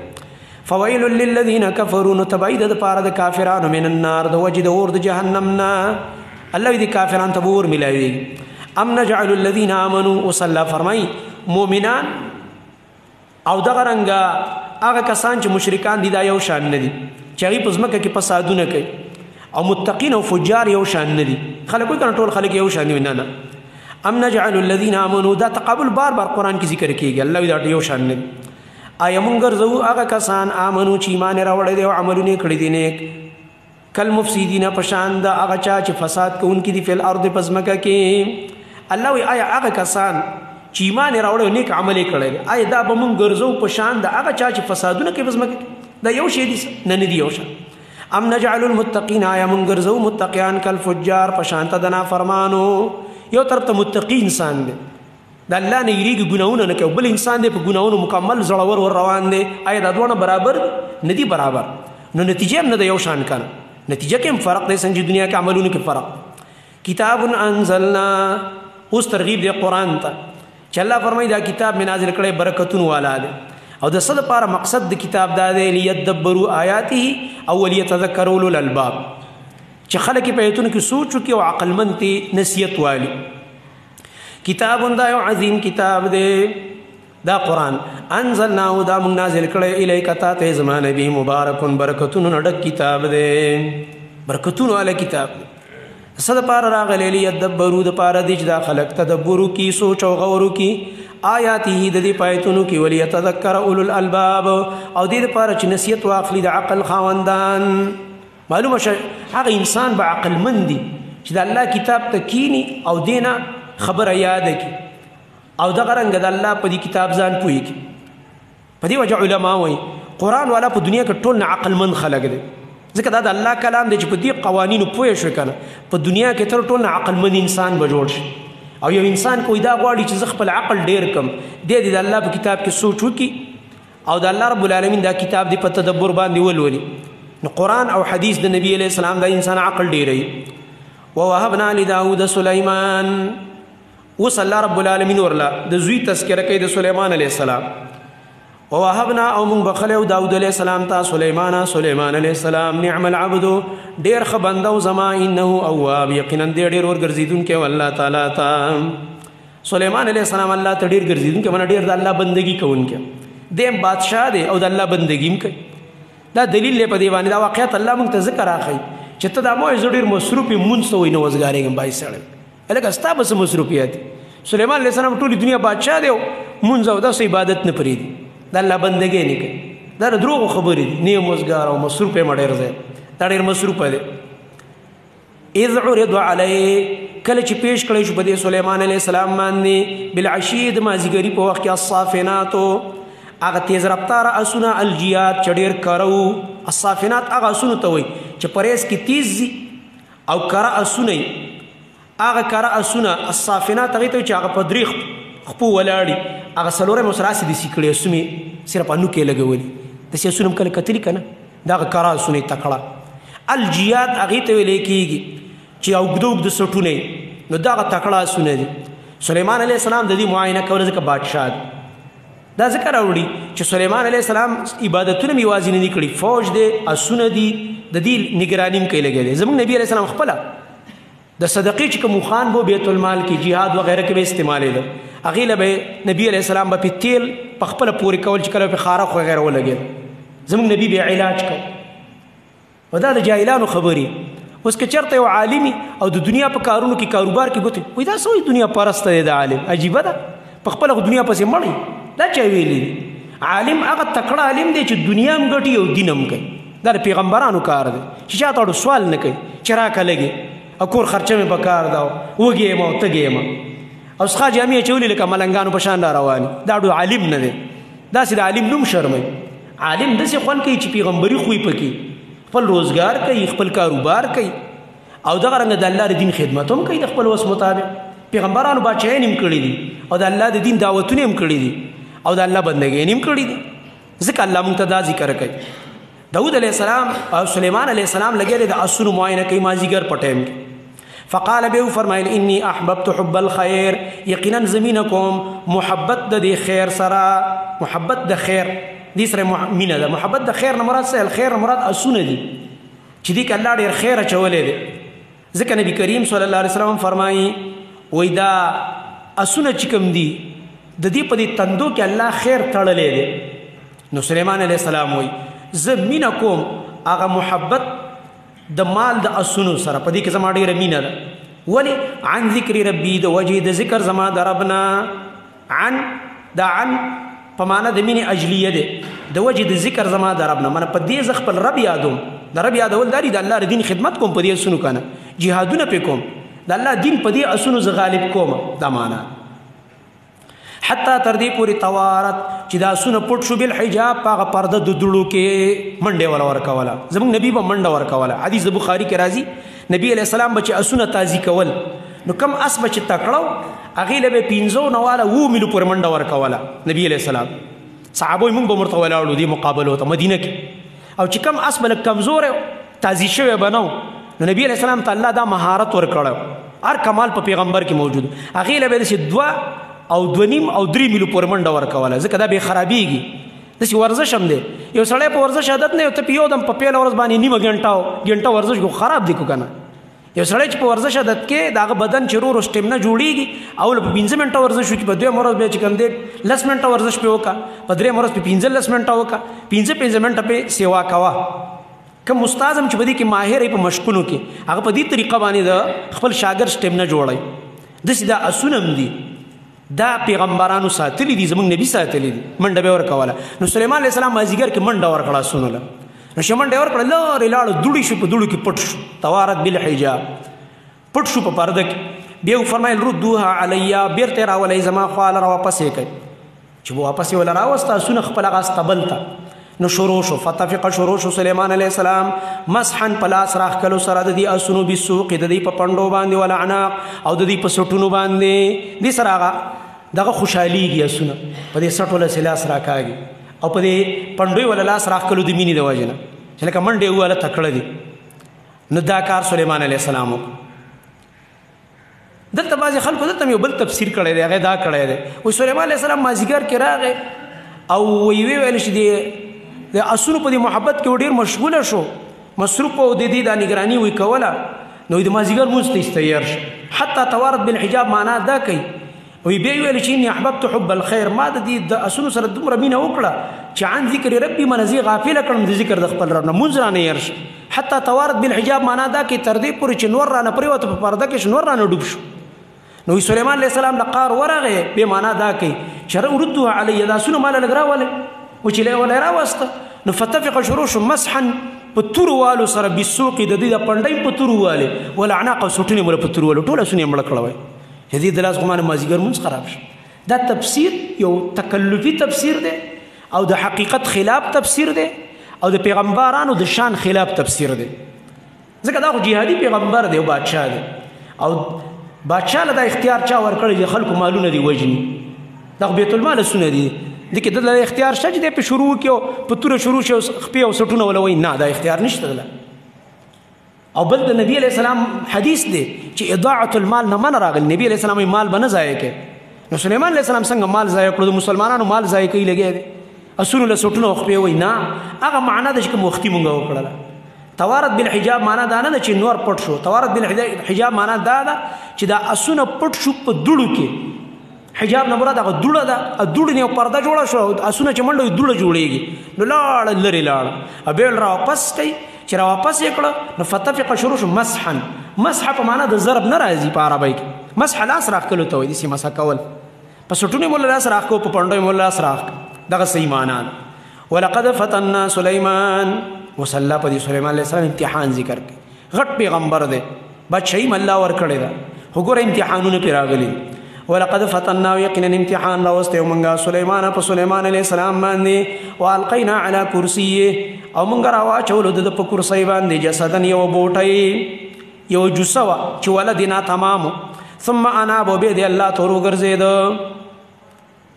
فویل للذین کفروا نو تبعید دپاره د کافرانو من النار د وجې د اور د جهنم نه الله وی د کافرانو ته به اور میلاویږي ام نجعل الذین آمنوا اوس الله فرمایي مؤمنان او دغه رنګه هغه کسان چې مشرکان دي دا یو شان نه دي چې هغوی په ځمکه کې فسادونه کوي او متقین او فجار یو شان نه دي خلک وایي که نه ټول خلک یو شان دي نه نه ام نجعل الذین آمنوا دا تقابل بار بار قرآن کې ذکر کېږي الله وی دا یو شان نه دي آیا مونږ ګرځوو هغه کسان آمنو چې ایمان یې راوړی دی او عملونه یې کړي دي نیک کالمفسدین په شان د هغه چا چې فساد کوونکي دي فی الارض په ځمکه کې الله وی آیا هغه کسان چې ایمان یې راوړی او نیک عمل یې کړی دی آیا دا به مونږ ګرځوو په شان د هغه چا چې فسادونه کوي په ځمکه کې دا یو شی دي نه نه دي یو شان ام نجعل المتقین آیا مونږ ګرځوو متقیان کالفجار په شان ته د نافرمانو یو طرف ته متقی انسان دی د الله نه یریږي ګناهونه نه کوي بل انسان دی په ګناهونو مکمل زړور ور روان دی آیا دا دواړه برابر نه دي برابر نو نتیجه هم نه ده یو شان کنه نتیجه کې هم فرق دی څنګه چې دنیا کې عملونه کې فرق کتاب انزلنا اوس ترغیب دی قرآن ته چې الله فرمایي دا کتاب مې نازل کړی برکتونو والا دی او د څه دپاره مقصد د کتاب دا دی لیدبروا آیاته او ولیتذکر اولو الالباب چې خلک په ایتونو کې سوچ وکړي او عقلمند ته نصیحت والي کتاب دا یو عظیم کتاب دی دا قرآن انزلناه دا موږ نازل کړی الیک تا ته زما نبی مبارکون برکتونو نه ډک کتاب دی برکتونو والا کتاب دی څه دپاره راغلی لیدبروا دپاره دی چې دا خلک تدبر وکړي سوچ او غور وکړي آیاته د دې په ایتونو کې ولیتذکر اولو الالباب او دې دپاره چې نصیحت واخلي د عقل خاوندان معلومه شه هغه انسان به عقلمند دي چې د الله کتاب ته کینی او دینه خبره یاده کی او دغه رنګه د الله په دې کتاب ځان پوهېږي په دې وجه علما وایي قرآن والا په دنیا کې ټول نه عقلمند خلک دی ځکه دا د الله کلام دی چې په دې قوانینو پوه شو که نه په دنیا کې تر ټول نه عقلمند انسان به جوړ شي او یو انسان کوئی دا غواړي چې زه خپل عقل ډېر کم دی د الله په کتاب کې سوچ وکړي او د الله رب العالمین دا کتاب دی په تدبر باندې ولولي نو قرآن او حدیث د نبی علیہ السلام دا انسان عقل ډېروي ووهبنا لداود سلیمان اوس الله رب العالمین ورله د زوی تذکره کوي د سلیمان علیه السلام ووهبنا او موږ بخلی او داود علیه السلام ته سلیمان علیه السلام نعم العبد ډېر ښه بنده او زما انه اواب یقینا دی ډېر ورګرځېدونکی و الله تعالی ته سلیمان علیه السلام الله ته ډېر ګرځېدونکی معنی ډېر د الله بندګي کوونکی دی هم بادشاه دی او د الله بندګي هم کوي دا دلیل دی په دې باندې دا واقعیت الله موږ ته ذکر راښیي چې ته دا مویې زه ډېر مصروف یم مونځ ته وایي نه وزګارېږم بای سړی هلکه ستا به څه مصروفیت دي سلیمان علیه السلام ټولې دنیا بادشاه دی او مونځ او داسې عبادت نه پرېږدي د الله بندګۍ نه کوي دا د دروغو خبرې دي نه یم وزګار او مصروف یم ډېر ځای دا ډېر مصروفه دی اذ عرض علیه کله چې پیش کړی شو په دې سلیمان علیه السلام باندې بالعشي د مازدیګري په وخت کې الصافناتو هغه تیز رفتاره اسونه الجیات چې ډېر کاره وو الصافنات هغه اسونو ته وایي چې پریز کې تیز ځي او کاره اسونه هغه کاره اسونه الصافنات هغې ته وایي چې هغه په درې خپو ولاړي هغه څلورم اوس راسې داسې کړي اسمې صرف هنوکې لګولي داسې اسونه هم کله کتلي که نه د هغه کاره اسونه یې تکړه الجیات هغې ته ویلی کېږي چې اوږده اوږده سټونه نو دغه تکړه اسونه دي سلیمان علیه السلام د دې معاینه کوله ځکه بادشاه دی دا ذکر راوړي چې سلیمان علیه السلام عبادتونه مې یوازې نه دي کړي فوج دی اسونه دي د دې نګراني هم کوي لګی دی زموږ نبي علیه السلام خپله د صدقې چې کوم خوان به بیت المال کې جهاد وغیره کې به استعمالېده هغې له به نبي علیه السلام به پې تیل په خپله پورې کول چې کله پې خارق وغیره ولګېد زموږ نبي به علاج کو و دا د جاهلانو خبرې اوس که چېرته یو عالمي او د دنیا په کارونو کې کاروبار کې ګوتې وایي دا څه وایي دنیا پرسته دی د عالم عجیبه ده په خپله خو دنیا پسې مړی دا چا ویلی دی عالم هغه تکړه عالم دی چې دنیا هم ګټي او دین هم کوي دا د پیغمبرانو کار دی چې چا ته سوال نه کوي چې راکه لګې او کور خرچه مې په کار ده وږې یم او تږې یم او څښا جامې اچولي لکه ملنګانو په شان را رواني دا ډو عالم نه دی داسې د عالم نوم شرموي عالم داسې خوند کوي چې پیغمبري خوی پکې خپل روزګار کوي خپل کاروبار کوي او دغه رنګه د الله د دین خدمت هم کوي د خپل وس مطابق پیغمبرانو بادشاهان هم کړي دي او د الله د دین دعوتونه هم کړي دي او د الله بندګۍ هم کړي دي ځکه الله موږ ته دا ذکر کوي داود علیه السلام او سلیمان علیه السلام لګېدل د اسونو معاینه کوي مازدیګر په ټایم کې فقال به فرمایل انی احببت حب الخير یقینا زمین کوم محبت د خیر سره محبت د خیر دې سره مینه ده محبت د خیر نه مراد څه خیر مراد اسونه دي چې دې ک الله ډیر خیر چولې دي ځکه نبی کریم صلی الله علیه وسلم فرمایي وای دا اسونه چې کوم دي د دې په دې تندو کې الله خیر تړلې دي نو سليمان علیه السلام وای زه مینه کوم هغه محبت د مال د اسونو سره په دې کې زما ډیره مینه ده ولی عن ذکر ربی د وجه د ذکر زما د ربنا عن په معنا د مینې اجلیه ده د وجه د ذکر زما د ربنا من په دې ز خپل رب یادوم د رب یادول داري د الله دین خدمت کوم په دې اسونو کنه جهادونه په کوم د الله دین په دې اسونو ز غالب کوم دا معنا حتی تر دې پوری توارت چې دا اسونه پټ شو بل حجاب پاغه پرده د دړو کې منډه ولا ورکوله زموږ نبی به منډه ورکوله حدیث د بخاری کې راځي نبی علیہ السلام بچ اسونه تازی کول نو کم اس بچ تکړو اغه له 15 نواله و ملو پر منډه ورکوله نبی علیہ السلام صحابه موږ به مرته ولاړو دی مقابله ته مدینه کې او چې کم اس بل کمزور تازی شوی بنو نو نبی علیہ السلام ته الله دا مهارت ورکړو هر کمال په پیغمبر کې موجود اغه له به دوا او 2.5 او 3 میلو پر منډه ورکوله ځکه دا به خرابېږي داسې ورزش هم دی یو سړی په ورزش عادت نه ته په یو دم په پیله ورځ باندې نیمه ګنټه ورزش کو خراب دی کو کنه یو سړی چې په ورزش عادت کې دغه بدن چې ورو سټیمنا جوړیږي او په 15 منټه ورزش وکړي په 2 ورځ به چې کوم دی 10 منټه ورزش په وکا په 3 ورځ په 15 منټه وکا 15 منټه په سیوا کوا کوم استاد هم چې بدی کې ماهر په مشقونو کې هغه په دې طریقه باندې د خپل شاګرد سټیمنا جوړي د سیدا اسونم دي دا پیغمبرانو ساتلی دي زمونږ نبی ساتلی دي منډه به ورکوله نو سليمان علیه السلام مازیګر کې منډه ورکړه سنوله نو شمنډه ورکړه لارې لاړو دوړي شو په دوړو کې پټ شو توارت بالحجاب پټ شو په پرده کې بیا فرمایل ردوها علیا بیرته راولې زما خواله را واپس کړي چې واپس ولا راوسته سونه خپل غاستبلته نو شروع شو فتفق شروع شو سليمان علیه السلام مسحن پلاس راخ کلو سره د دې اسونو بسوق د دې په پندو باندې ولا عناق او د دې په سټونو باندې دې سره دغه خوشحاليږي اسونه په دې سټو له سلاس راکاږي او په دې پندوي ولا لاس راخ کلو د مینې د وجنه چې لکه منډه واله تکړه دي نو دا کار سليمان علیه السلام دلته بعض خلکو دلته یو بل تفسیر کړی دی هغه دا کړی دی و سليمان علیه السلام مازیګر کې راغی او ویل شي دی د اسونو په دې محبت کې ډیر مشغوله شو مصروف او د دې د نگرانی وی کوله نو د مازیګر موږ تیار شو حتی توارت بالحجاب معنا دا کوي وی به ویل چې اني احببت حب الخير ما د دې د اسونو سره دومره مینه وکړه چې عن ذکر ربي منزي غافل کړم د ذکر د خپل رب نه منځ رانه يرش حتی توارت بالحجاب معنا دا کوي تر دې پورې چې نور رانه پریوت په پرده کې نور رانه ډوب شو نو سليمان عليه السلام لقار ورغه به معنا دا کوي چې ردوها علی دا اسونو مال لګراوله وچله ولا راوسته نو فتفق شروع مسحا پتوروالو سره بسوق د دې د پندای پتورواله ولا عناق سټونی مل پتورواله ټوله سونی مړ کړوي هدي د لاس غمانه مازیګر مونږ خراب شو دا تفسیر یو تکلفي تفسیر دی او د حقیقت خلاف تفسیر دی او د پیغمبرانو د شان خلاف تفسیر دی ځکه دا خو جهادي پیغمبر دی او بادشاہ دی او بادشاہ له اختیار چا ورکړي خلکو مالونه دی وجني دا بیت المال سونه دی دغه د اختیار شته چې په شروع کې په تور شروع شو خپې او سټونه ولوي نه دا اختیار نشته دله او بل د نبی علیہ السلام حدیث دی چې اضاعه المال نه من راغل نبی علیہ السلام مال بنه ضایع کړي نو سليمان علیہ السلام څنګه مال ضایع کړو مسلمانانو مال ضایع کوي لګي دي اصول له سټونه خپې وای نه هغه معنا د چې مختی مونږ وکړه توارت بالحجاب معنا دا نه چې نور پټ شو توارت بالحجاب معنا دا چې دا اسونه پټ شو په دړو کې حجاب نه مراد هغه دوړه ده دوړه نه پرده جوړه شو اسونه چې منډه دوړه جوړيږي نو لاړ لري لاړ ابل را واپس کوي چې را واپس یکړه نو فتفق شروع مسحا مسح په معنا د ضرب نه راځي په عربی کې مسح لاس راخ کلو ته وي دي مسح کول په سټونی مولا لاس راخ کو په پندوي مولا لاس راخ دغه صحیح معنا ولقد فتنا سليمان وصلى په سليمان عليه السلام امتحان ذکر کوي غټ پیغمبر دی بچي الله ور کړی دا وګوره امتحانونه پیراغلي ولقد فتنا يقينا امتحان راوسته ومنغا سليمان په سليمان عليه السلام باندې والقينا على كرسيه او منغا راوا چولو د په کرسي باندې جسدن یو بوټي یو جسوا چې ولدنا تمام ثم انا بيد الله تورو ګرځید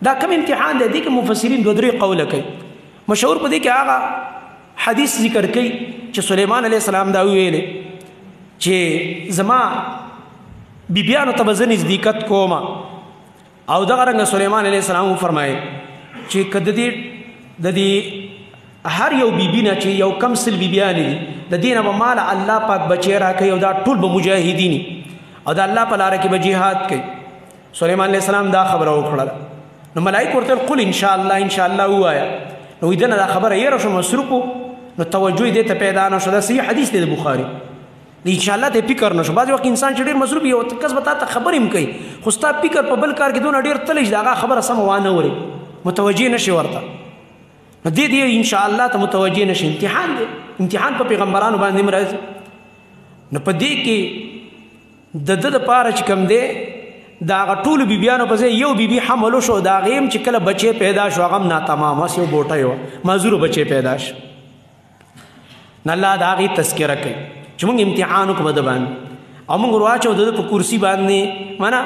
دا کوم امتحان دی چې مفسرین دوه درې قوله کوي مشهور په دې کې هغه حدیث ذکر کوي چې سليمان عليه السلام دا ویل چې زما بیبیانو ته به زه نزدېکت کوم. او دغه رنګه سلیمان علیه السلام وفرمایل چې که د دې هر یو بیبي نه چې یو کم سل بیبیانې دي د دې نه به مال الله پاک بچی راکوي او دا ټول به مجاهدین او د الله په لاره کې به جهاد کوي. سلیمان علیه السلام دا خبره وکړله. نو ملایک ورته قل انشاءالله انشاءالله ووایه. نو وایي ده نه دا خبره یېره شو مصروف و نو توجه یې دې ته پیدا نه شو. دا صحیح حدیث دی د بخاري. انشاءالله ته فکر نه شو. بعضې وخت انسان چې ډېر مصروف وي یو کس به تا ته خبرې هم کوي خو ستا فکر په بل کار کې دونه ډېر تللی چې د هغه خبره سمه وانه وري متوجه نه شي ورته. نو دې انشاءالله ته متوجه نه شي. امتحان دی. امتحان په پیغمبرانو باندې هم راځي. نو په دې کې د ده دپاره چې کوم دی د هغه ټولو بیبیانو په ځای یو بیبي حمل وشو. د هغې هم چې کله بچی پیدا شو هغه هم ناتمام هسې یو بوټی وه معذورو بچی پیدا شو. نه الله د هغې تذکره کوي چې موږ امتحان وکړو په ده باندې او موږ ور واچو د ده په کرسي باندې معنا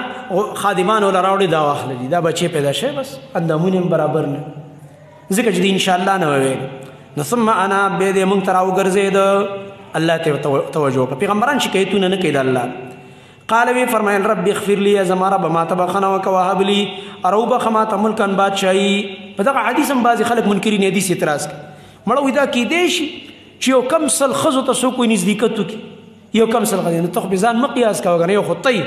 خادمان وله راوړي دا واخله دي دا بچی پیدا شوی بس اندامونه هم برابر نه ځکه چې د انشاءالله نه وویل. نو ثم انا بیا دې موږ ته راوګرځېده الله ته توجه وکړه. پیغمبران شکایتونه نه کوي د الله. قال وی فرمایل رب اغفر لي زما رب ما ته بخښنه وکړه وهب لي او وبخښه ما ته ملکا بادشاهي. په دغه حدیث هم بعضې خلک منکرین حدیث اعتراض کوي. مړه وایي دا کیدی شي چې یو کم سل ښځو ته څوک وایي نزدېکت وکړي یو کم سل ښځې. نو ته خو بې ځان مه قیاس کوه که نه یو خو تی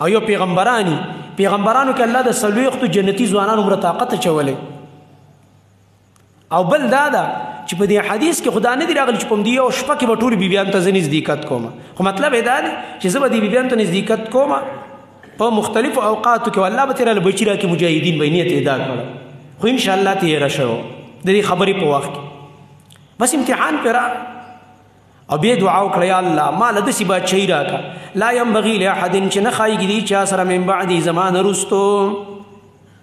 او یو پیغمبراني پیغمبرانو کې الله د څلوېښتو جنتي ځوانانو عمره طاقت اچولی. او بل دا ده چې په دې حدیث کې خدا نه دي راغلی چې په همدې یو شپه کې به ټولو بیبیانو ته زه نزدېکت کوم. خو مطلب یې دا دی چې زه به دې بیبیانو ته نزدېکت کوم په مختلفو اوقاتو کې والله به ترې راله بچي راکړي مجاهدین به یې نیت ادا کړه. خو انشاءالله ته یېره شوه د دې خبرې په وخت کې بس امتحان پې راغی او بیا دعا وکړه یا الله ما له داسې بادشاهي راکړه لا ینبغي لاحد چې نه ښایږي دې چا سره من بعدي زما نه وروستو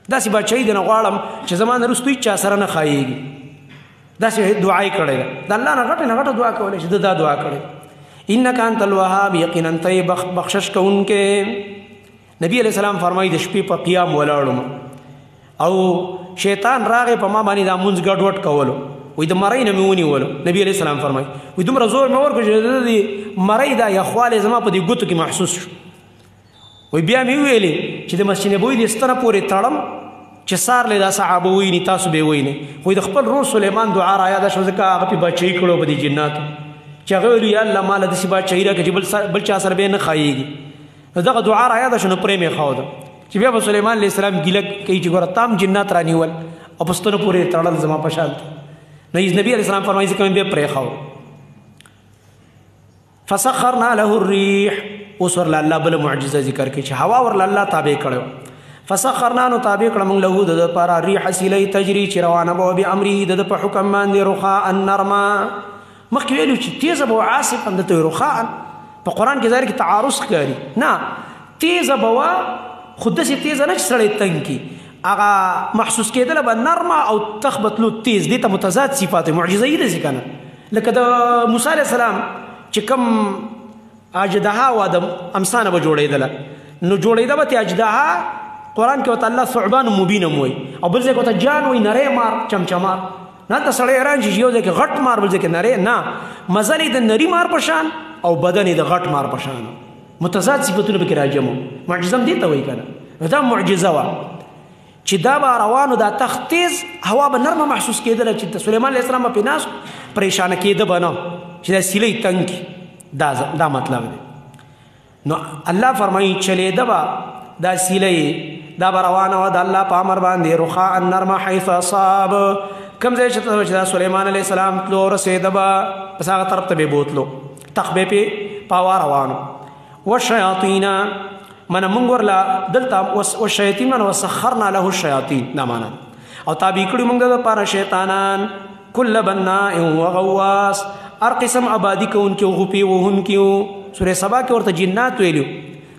داسې بادشاهي دې نه غواړم چې زما نه وروستو هېڅ چا سره نه ښایېږي. داسې دعا یې کړې ده د الله نه غټه نه غټه دعا کولی شي. ده دا دعا کړې انک انت الوهاب یقینا ته یې بخشش کوونکی. نبي علیه السلام فرمایي د شپې په قیام ولاړم او شیطان راغی په ما باندې دا مونځ ګډوډ کولو وایي د مرۍ نه مې ونیولو. نبي علیه السلام فرمایي وایي دومره زور مې ورکړو چې د مرۍ دا یخوالی زما په دې ګوتو کې محسوس شو. وایي بیا مې وویلې چې د مسجد نبوي د ستنه پورې تړم چې سارلی دا صحابه ویني تاسو به یې وینئ. خو د خپل رور سلیمان دعا رایاده شوه ځکه هغه پې بادشاهي کړو په دې جناتو چې هغه ویلو یا الله ما له داسې بادشاهي راکړه چې بل چا سره به یې نه ښایېږي. نو دغه دعا رایاده شوه نو پرې مې ښوده چې بیا به سلیمان علیه السلام ګیله کوي چې ګوره تا هم جنات رانیول او په ستنو پورې تړل زما په شان. نو نبي علیه السلام فرمایي ځکه مې بیا پرېښود. فسخرنا له الریح. اوس ورله الله بله معجزه ذکر کوي چې هوا ورله الله تابع کړی و. فسخرنا نو تابع کړه موږ له د ده لپاره ریح سیلۍ تجري چې روانه به وه بامري د ده په حکم باندې رخاء نرمه. مخکې ویلو چې تیزه به وه عاصفا دته وي رخاء. په قرآن کې ظاهر کې تعارض ښکاري نه تیزه به وه خو داسې تیزه نه چې سړی تنګ کي هغه محسوس کېدله به نرمه او تخ به تلو تیز. دې ته متضاد صفات معجزه یې داسې که نه لکه د موسی علیه السلام چې کوم اجدها وه د امسانه به جوړېدله نو جوړېده به تې اجدها قرآن کې ورته الله ثعبان مبین هم وایي او بل ځای کې ورته جان وایي نری مار چمچمار. نه هلته سړی حیران شي چې یو ځای کې غټ مار بل ځای کې نری نه مزل یې د نري مار په شان او بدن یې د غټ مار په شان متضاد صفتونه پکې راجم وو. معجزه هم دې ته وایي که نه دا معجزه وه چې دا به روانو دا تخت تیز هوا به نرمه محسوس کېدله چې د سلیمان علیه السلام به پې ناست پریشانه کېده به نه چې دا سیلۍ تنګ کړي. دا مطلب دی. نو الله فرمایي چلېده به دا سیلۍ دا به روانه وه د الله په امر باندې رخاء نرمه حیث اصاب کوم ځای چې دا سلیمان علیه السلام تلو رسېده به بس هغه طرف ته به یې بوتلو تخ به پې په هوا روانو. والشیاطین منه مونږ ورله دلته والشیاطین منه وسخرنا له الشیاطین دا معنا او تابع کړي مونږ د دپاره شیطانان کل بناء وغواص هر قسم آبادي کوونکي غوپې وهونکي وو. سورې سبا کې ورته جنات ویلو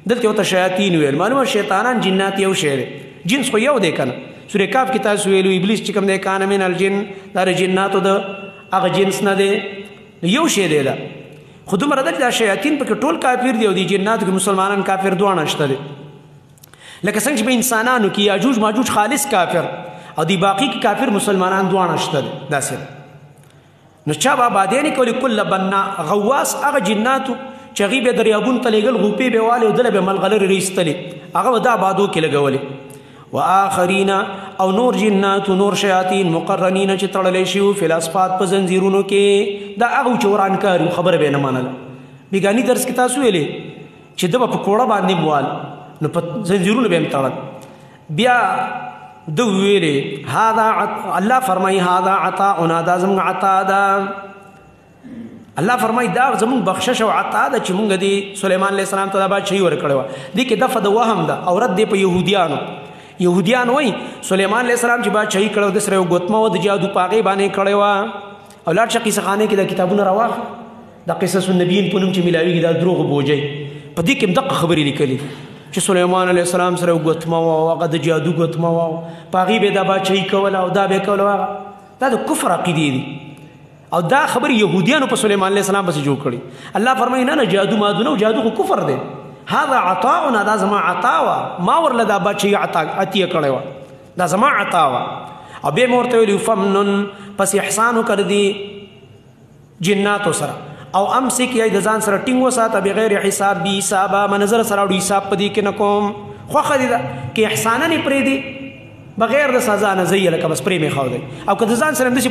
دلته ورته شیاطین ویل. معلومه شیطانان جنات یو شی دی جنس خو یو دی که نه. سورې کاف کې تاسو ویلو ابلیس چې کوم دی کان من الجن دا د جناتو د هغه جنس نه دی یو شی دی دا. خو دومره ده چې دا شیاطین پکې ټول کافر دي او دې جناتو کې مسلمانان کافر دواړه شته دي. لکه څنګه چې په انسانانو کې یاجوج ماجوج خالص کافر او دی باقي کې کافر مسلمانان دواړه شته دي. داسې نو چا به آبادیانې کولې کله بنا غواص هغه جناتو چې هغوی به دریابونو ته لېږل غوپې به یې والې او دله به ملغلرې راایستلې هغه به دا بادو کې لګولې وآخرین او نور جنات نور شیاطین مقرنین چې تړلی شي فی الاصفاد په زنځیرونو کې دا هغه چې ورانکار خبره به یې نه منله بیګاني درس کې تاسو ویلې چې ده به په کوړه باندې موال نو په زنځیرونو به یې تړل بیا ده ویلې هذا الله فرمایي هذا عطاؤنا دا زموږ عطا ده الله فرمایي دا زموږ بخشش او عطا ده چې موږ دې سلیمان علیه السلام ته دا بادشاهي ورکړې وه دې کې دفع د وهم ده او رد دی په یهودیان وایي سلیمان علیه السلام چې بادشاهي کړی و د سره یو ګوتمه وه د جادو په هغې باندې کړې وه او لاړ شه قیصه خانې کې دا کتابونه راواخله د قصص النبیین په نوم چې میلاویږي دا دروغ بوجئ په دې کې هم دقه خبرې لیکلي چې سلیمان علیه السلام سره یو ګوتمه وه او هغه د جادو ګوتمه وه په هغې به یې دا بادشاهي کوله او دا به یې کوله دا د کفر عقیدې دي او دا خبر یهودیانو په سلیمان علیه السلام پسې جوړ کړي الله فرمایي نه جادو مادو نه جادو خو کفر دی هذا عطاؤنا دا زما عطا وه ما ورله دا بادشاهي عطیه کړې وه دا زما عطا وه او بیا مې ورته ویلي فمنن پس احسان وکړ دي جناتو سره او امسک یا د ځان سره ټینګ وساته بغیر حساب بی حسابه منظر سره اړو حساب په دې کې نه کوم خوښه دي ده که احسانا یې پرېږدي بغیر د سزا نه زه یې لکه بس پرې مې ښودی او که د ځان سره همداسې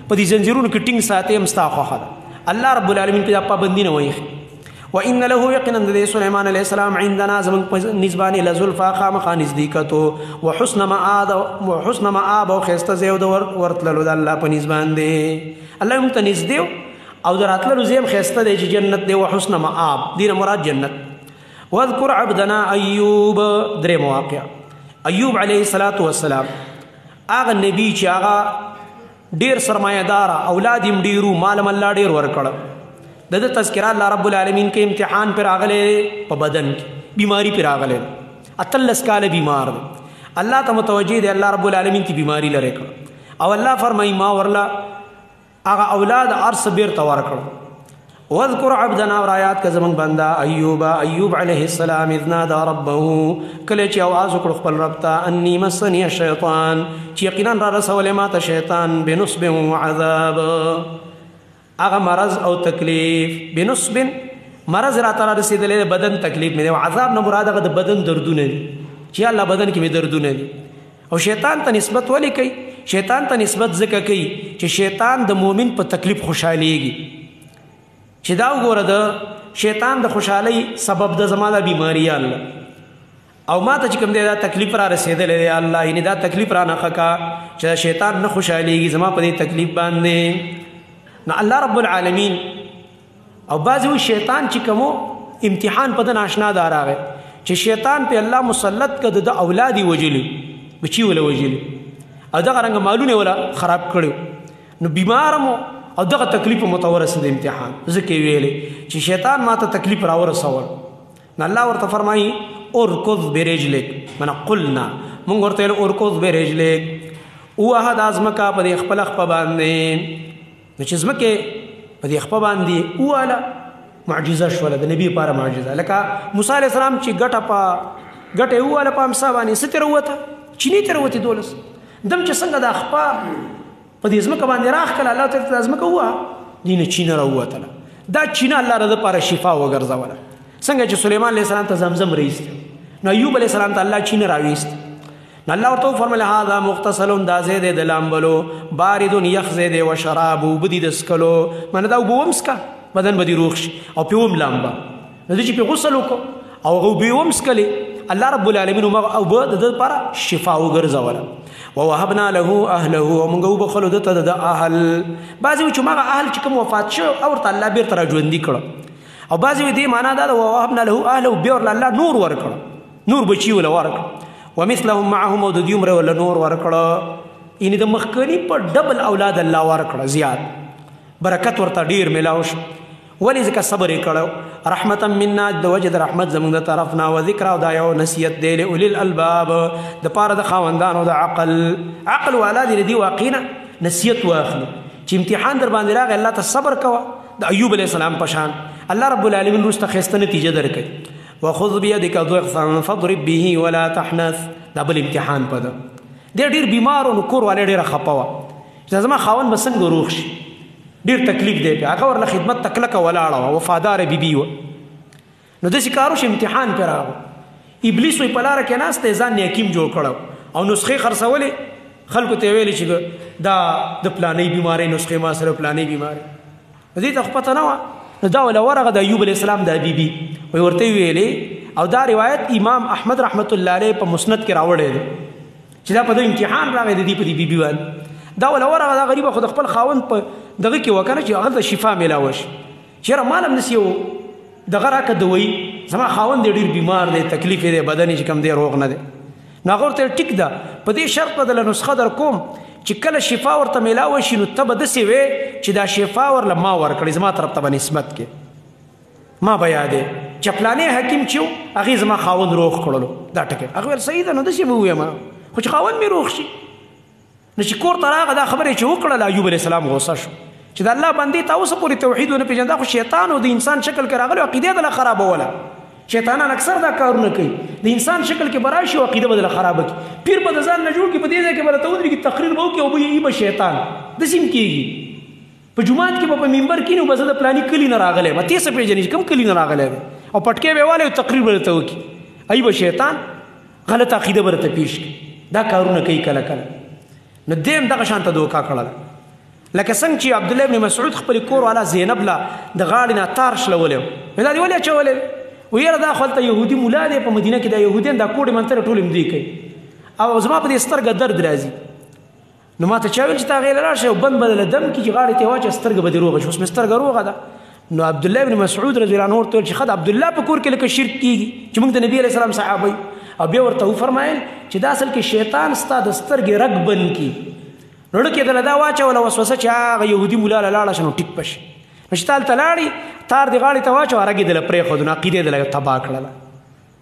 په دې زنځیرونو کې ټینګ ساتې هم ستا خوښه ده الله رب العالمین پې دا پابندي نه وایي وان له یقینا د سلیمان علیه السلام عندنا زموږ په نسبانې لزلفا خامخا نزدېکتو وحسن مآب او ښایسته ځای او د ورتللو د الله په نسبان دی الله موږ ته نږدې او د راتللو ځای هم ښایسته دی چې جنت دی وحسن مآب دې نه مراد جنت واذکر عبدنا ایوب درې مواقع ایوب علیه السلام هغه نبی چې هغه ډېر سرمایهداره اولاد یې ډېرو مال هم الله ډېر ورکړه د ده تذکره الله رب العالمین کې امتحان پې راغلی په بدن کې بیماري پې راغلی 18 کاله بیمار دی الله ته متوجه دی الله رب العالمین تی بیماری لرې کړه او الله فرمایي ما ورله هغه اولاد هر څه بیرته ورکړه واذکر عبدنا اور آیات کا زمونږ بنده ایوب علیه السلام اذ نادا ربه کله چې آواز وکړو خپل رب ته انی مسنی الشیطان چې یقینا را رسولی ما ته شیطان بنصب وعذاب هغه مرض او تکلیف بنصب مرض راته را رسېدلی بدن تکلیف مې دی او عذاب نه مراد هغه د بدن دردونه دي چې الله بدن کې مې دردونه دي او شیطان ته نسبت ولې کوي شیطان ته نسبت ځکه کوي چې شیطان د مؤمن په تکلیف خوشحالیږي چې دا وګوره د شیطان د خوشحالۍ سبب د زما د بیماري یا الله او ما ته چې کوم دی دا تکلیف را رسېدلی دی الله یعنې دا تکلیف را نښه کا چې شیطان نه خوشحالیږي زما په دې تکلیف باندې نو الله رب العالمین او بعضې وایي شیطان چې کومو امتحان په ده ناشنا دا راغی چې شیطان په الله مسلط که د اولاد یې وژلي بچي وله وژلي او دغه رنګه مالونه یې وله خراب کړي نو بیمار مو او دغه تکلیف مو ته ورسېد امتحان ځکه یې ویلې چې شیطان ما ته تکلیف را ورسول نو الله ورته فرمایي ارکض برجلک منه قلنا مونږ ورته ویل ارکض برجلک ووهه دا ځمکه په دې خپله خپه باندې نو چې ځمکې په دې خپه باندې وواله معجزه شوله د نبي لپاره معجزه لکه موسی علیه السلام چې ګټه یې وواله په امسا باندې څه ترې ووته چینې ترې وتې 12 دم چې څنګه دا خپه په دې ځمکه باندې راښکله الله ته دا ځمکه ووهه دې نه چینه راووتله دا چینه الله د لپاره شفا وګرځوله څنګه چې سلیمان علیه السلام ته زمزم راایست نو ایوب علیه السلام ته الله چینه راویست نو الله ورته وفرمیل هذا مغتسل دا ځای دی د لامبلو باردون یخ ځای دی و شراب اوبه دي د څکلو مانه دا اوبه ومسکه بدن به دې روغ شي او پې وملامبه نو دوی چې پې غسل وکړو او هغه اوبه یې ومسکلې الله رب العالمین همغه اوبه د ده لپاره شفا وګرځوله ووهبنا له اهله او موږ وبخلو ده ته د اهل بعضې وایي چې همغه اهل چې کوم وفات شوی او ورته الله بېرته را ژوندي کړه او بعضې وایي دې معنا دا ده ووهبنا له اهله بیا ورله الله نور ورکړه نور بچي وله ورکړه ومثلهم معهم او د دوی عمره وله نور ورکړه یعنې د مخکني په ډبل اولاد الله ورکړه زیات برکت ورته ډېر میلاو شو ولې ځکه صبر یې کړی رحمتا منا د وجه د رحمت زموږ د طرف نه و ذکر او دا یو نصیحت دی لاولي الالباب دپاره د خاوندانو د عقل والا دي د دې واقع نه نصیحت واخلي چې امتحان در باندې راغی الله ته صبر کوه د ایوب علیه السلام په شان الله رب العالمین وروسته ښایسته نتیجه درکوي وخذ بيدك ضغثا فاضرب به ولا تحنث دا بل امتحان په ده دی ډېر بیمار و نو کور والی ډېره خفه وه چې زما خاوند به څنګه روغ شي ډېر تکلیف دی هغه ورله خدمت ته کلکه ولاړه وه وفاداره بیبي وه نو داسې کار وشي امتحان پرې راغو. ابلیس وایي په لاره کې ناست دی ځان یې حکیم جوړ کړی او نسخې خرڅولې خلکو ته یې ویلې چې دا د پلانۍ بیمارۍ نسخې ما سره پلانۍ بیمارۍ دې ته خو پته نه وه. نو دا وله ورغه د ایوب علیه السلام دا بیبي وایي ورته یې ویلې او دا روایت امام احمد رحمت الله علیه په مسند کې راوړی دی چې دا په د امتحان راغی د دې په دې بیبي باندې. دا وله ورغه دا غریبه خو د خپل خاوند په دغه کې وکړه چې هغه ته شفا میلاوه شي. چېرې مال هم داسې یو دغه راکړه دوایي زما خاوند دی ډېر بیمار دی تکلیف یې دی بدن یې چې کوم دی روغ نه دی. نو هغه ورته ټیک ده په دې شرط به دله نسخه در کوم چې کله شفا ورته میلاوه شي نو ته به داسې وې چې دا شفا ورله ما ورکړې زما طرف ته به نسبت کې ما به یادې چې پلانې حکیم چې و هغې زما خاوند روغ کړلو دا ټکی. هغه ویل صحیح ده نو داسې به ووایم خو چې خاوند مې روغ شي. نو چې کور ته راغه دا خبرې چې وکړله ایوب علیه السلام غوسه شو چې د الله بندې ته اوسه پورې توحید ونه پېژنده خو شیطان و د انسان شکل کې راغلی عقیده دله خرابوله. شیطانان اکثر دا کارونه کوي د انسان شکل کې به راشي او عقیده به دله خرابه کړي. پیر به د ځان نه جوړ کړي په دې ځای کې به راته ودرېږي تقریر به وکړي او به یې به شیطان داسې هم کېږي. په جومات کې به په منبر کښېني او به زه د پلاني کلي نه راغلی یم ته څه پېژنې چې کوم کلي نه راغلی دی او پټکۍ به یې والی او تقریر به درته وکړي ای به شیطان غلط عقیده به درته پېښ کړي. دا کارونه کوي کله کله. نو دې هم دغه شانته دوکه کړله لکه څنګه چې عبدالله ابن مسعود خپلې کور والا زینب له د غاړې نه تار شلولی و دا دې ولې اچولی و یاره دا خو هلته یهودي ملا دی په مدینه کې دا یهودیان دا کوډې منترې ټول هم دوی کوي او زما په دې سترګه درد راځي. نو ما ته چا ویل چې تا هغې له لاړ شئ او بند به دله دم کړي چې غاړې ته یې واچوه سترګه به دې روغه شي. اوس مې سترګه روغه ده. نو عبدالله ابن مسعود رضی الله عنه ورته ویل چې ښه د عبدالله په کور کې لکه شرک کېږي چې موږ د نبي علیه السلام صحابه او بیا ورته وفرمایل چې دا اصل کې شیطان ستا د سترګې رګ بند کړي. نو کې دله دا واچوله وسوسه چې هغه یهودي ملا له لاړه شه نو ټیک به شي. نو چې تا هلته لاړې تار دې غاړې ته واچوه رګ یې دله پرېښودو نو عقیده یې دله تباه کړله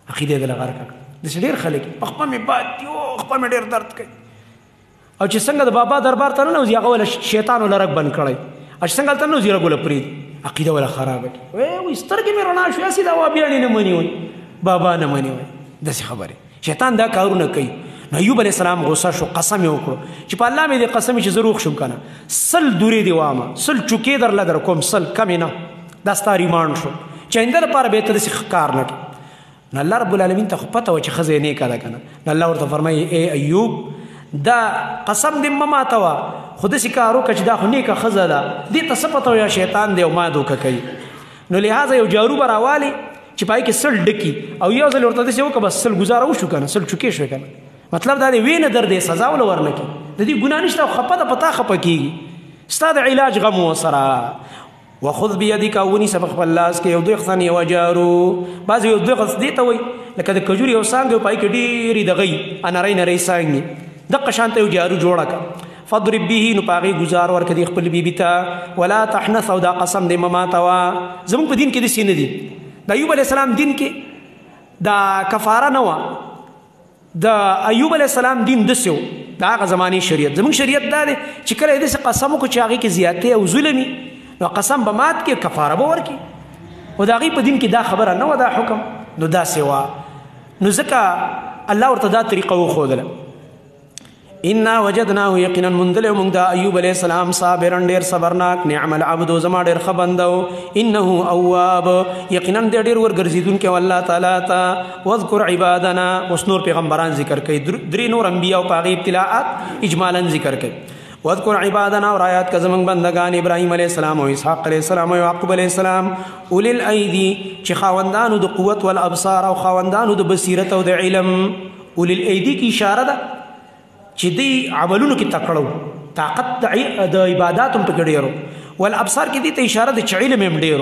عقیده یې دله غرقه کړه. داسې ډېر خلک په خپه مې باد دي خپه مې ډېر درد کوي او چې څنګه د بابا دربار ته ننوځي هغه وله شیطان وله رګ بند کړی او چې څنګه هلته ننوځي رګ وله پرېږدي عقیده وله خرابه کړي. وایي سترګې مې رڼا شوې هسې دا وابیاڼې نه مني وایي بابا نه مني وایي داسې خبرې شیطان دا کارونه کوي. نو ایوب علیه السلام غوسه شو قسم یې وکړو چې په الله مې دې قسم چې زه روغ شم که نه 100 دورې دې وامه 100 چوکې درله در کوم 100 کمې نه دا ستا ریمانډ شو چې آینده لپاره به یې ته داسې کار نه کړې. نو الله رب العالمین ته خو پته وه چې ښځه یې نیکه ده که نه. نو الله ورته فرمایي ای ایوب دا قسم دې مه ماتوه خو داسې کار وکړه چې دا خو نیکه ښځه ده دې ته څه پته یا شیطان دی او ما دوکه کوي. نو لحاظه یو جارو به راوالي چې پای کې 100 ډکي او یو ځل ورته داسې وکړه بس 100 ګزاره وشو که نه 100 چوکې شوې که نه. مطلب دا دی وی نه در دی سزا ول ورنکي د دې ګناه نشته او خپه ده پتا خپه کېږي ستا د علاج غم ورسره. وخذ بيدک ونیسه په خپل لاس کې یو ضغثن یو جارو بعضې یو ضغث دې ته وایي لکه د کجوري یو څانګه پای کې ډېرې دغی نری نری څانګې دقه شانته یو جارو جوړه کړه فضرب به نو په هغې ګزار ورکړه دې خپل بیبي ته ولا تحنث او دا قسم دې مه ماتوه. زموږ په دین کې داسې نه دي. د ایوب علیه السلام دین کې دا کفاره نه وه. د ایوب علیه السلام دین داسې و د هغه زمانې شریعت. زموږ شریعت دا دی چې کله یې داسې قسم وکړو چې هغې کې زیاتې او ظلمي نو قسم به مات کړي کفاره به ورکړي او د هغې په دین کې دا خبره نه وه دا حکم نو داسې وه. نو ځکه الله ورته دا طریقه وښودله انا وجدناه یقینا مندل موږ د ایوب علیه السلام صابرا ډېر صبرناک نعم العبد زما ډېر ښه بنده و انه اواب یقینا دی ډېر ورګرځېدونکی و الله تعالی ته. واذکر عبادنا اوس نور پیغمبران ذکر کوي 3 نور انبیا او په هغې ابتلاءات اجمالا ذکر کوي. واذکر عبادنا اور آیات کا زمنګ بندگان ابراهیم علیه السلام او اسحاق علیه السلام او یعقوب علیه السلام اولی الایدی چې خاوندانو د قوت والابصار او خاوندانو د بصیرت او د علم. اولی الایدی کی اشاره ده چې دی عملونو کې تکړه طاقت د عبادات هم پکې ډېر والابصار کې دې ته اشاره ده چې علم هم ډېر.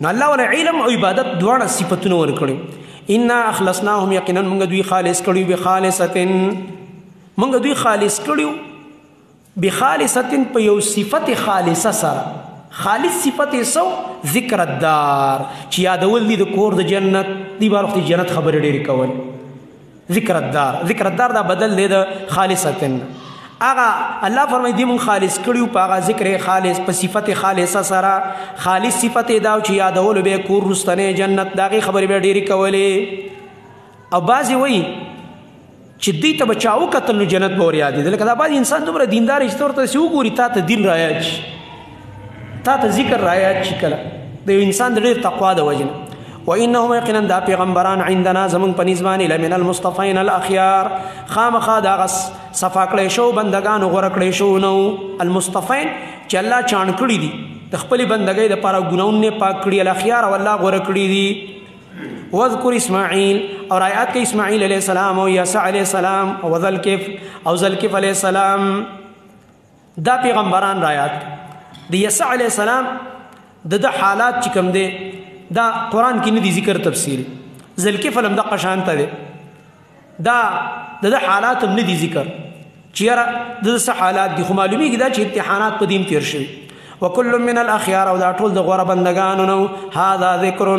نو الله ولا علم او عبادت دواړه صفتونه ورکړي. انا اخلصناهم یقینا موږ دوی خالص کړي بخالصتن موږ دوی خالص کړي بخالصتن په یو صفت خالصه سره. خالص صفت یې سو ذکر الدار چې یادول دي د کور د جنت دی بار وخت جنت خبرې ډېرې کول. ذکر الدار دا بدل دی د خالصتن. هغه الله فرمایي دې مونږ خالص کړي په هغه ذکر خالص په صفت خالصه سره. خالص صفت یې دا چې یادولو به کور رستنې جنت د هغې خبرې به ډېرې کولې. او بعضې وایي چې دوی ته به چا وکتل نو جنت به ور یادېده. لکه دا بعضې انسان دومره دیندار چې ته ورته داسې وګوري تا ته دین رایاد شي تا ته ذکر رایاد شي کله د یو انسان د ډېر تقوا د وجې نه. وانهم یقینا دا پیغمبران عندنا زمون پنځ باندې لمن المصطفین الاخيار خامخا دا غس صفا کړی شو بندگانو غوړه کړی شو نو المصطفین چې الله چان کړی دي د خپل بندګۍ د پاره ګناونه پاک کړی الاخيار او الله غوړه کړی دي واذكر اسماعیل اور آیات کې اسماعیل علیہ السلام او یسع علیہ السلام او ذلکف او ذلکف علیہ السلام دا پیغمبران آیات د یسع علیہ السلام د حالات چې کوم دي دا قرآن کې نه دي ذکر تفصیل ذلکف لم د قشان ته دا د حالات هم نه دي ذکر چې د څه حالات دي خو معلومیږي دا چې امتحانات په دین تیر شوي وکل من الاخيار او دا ټول د غوړه بندگانو نو هذا ذکر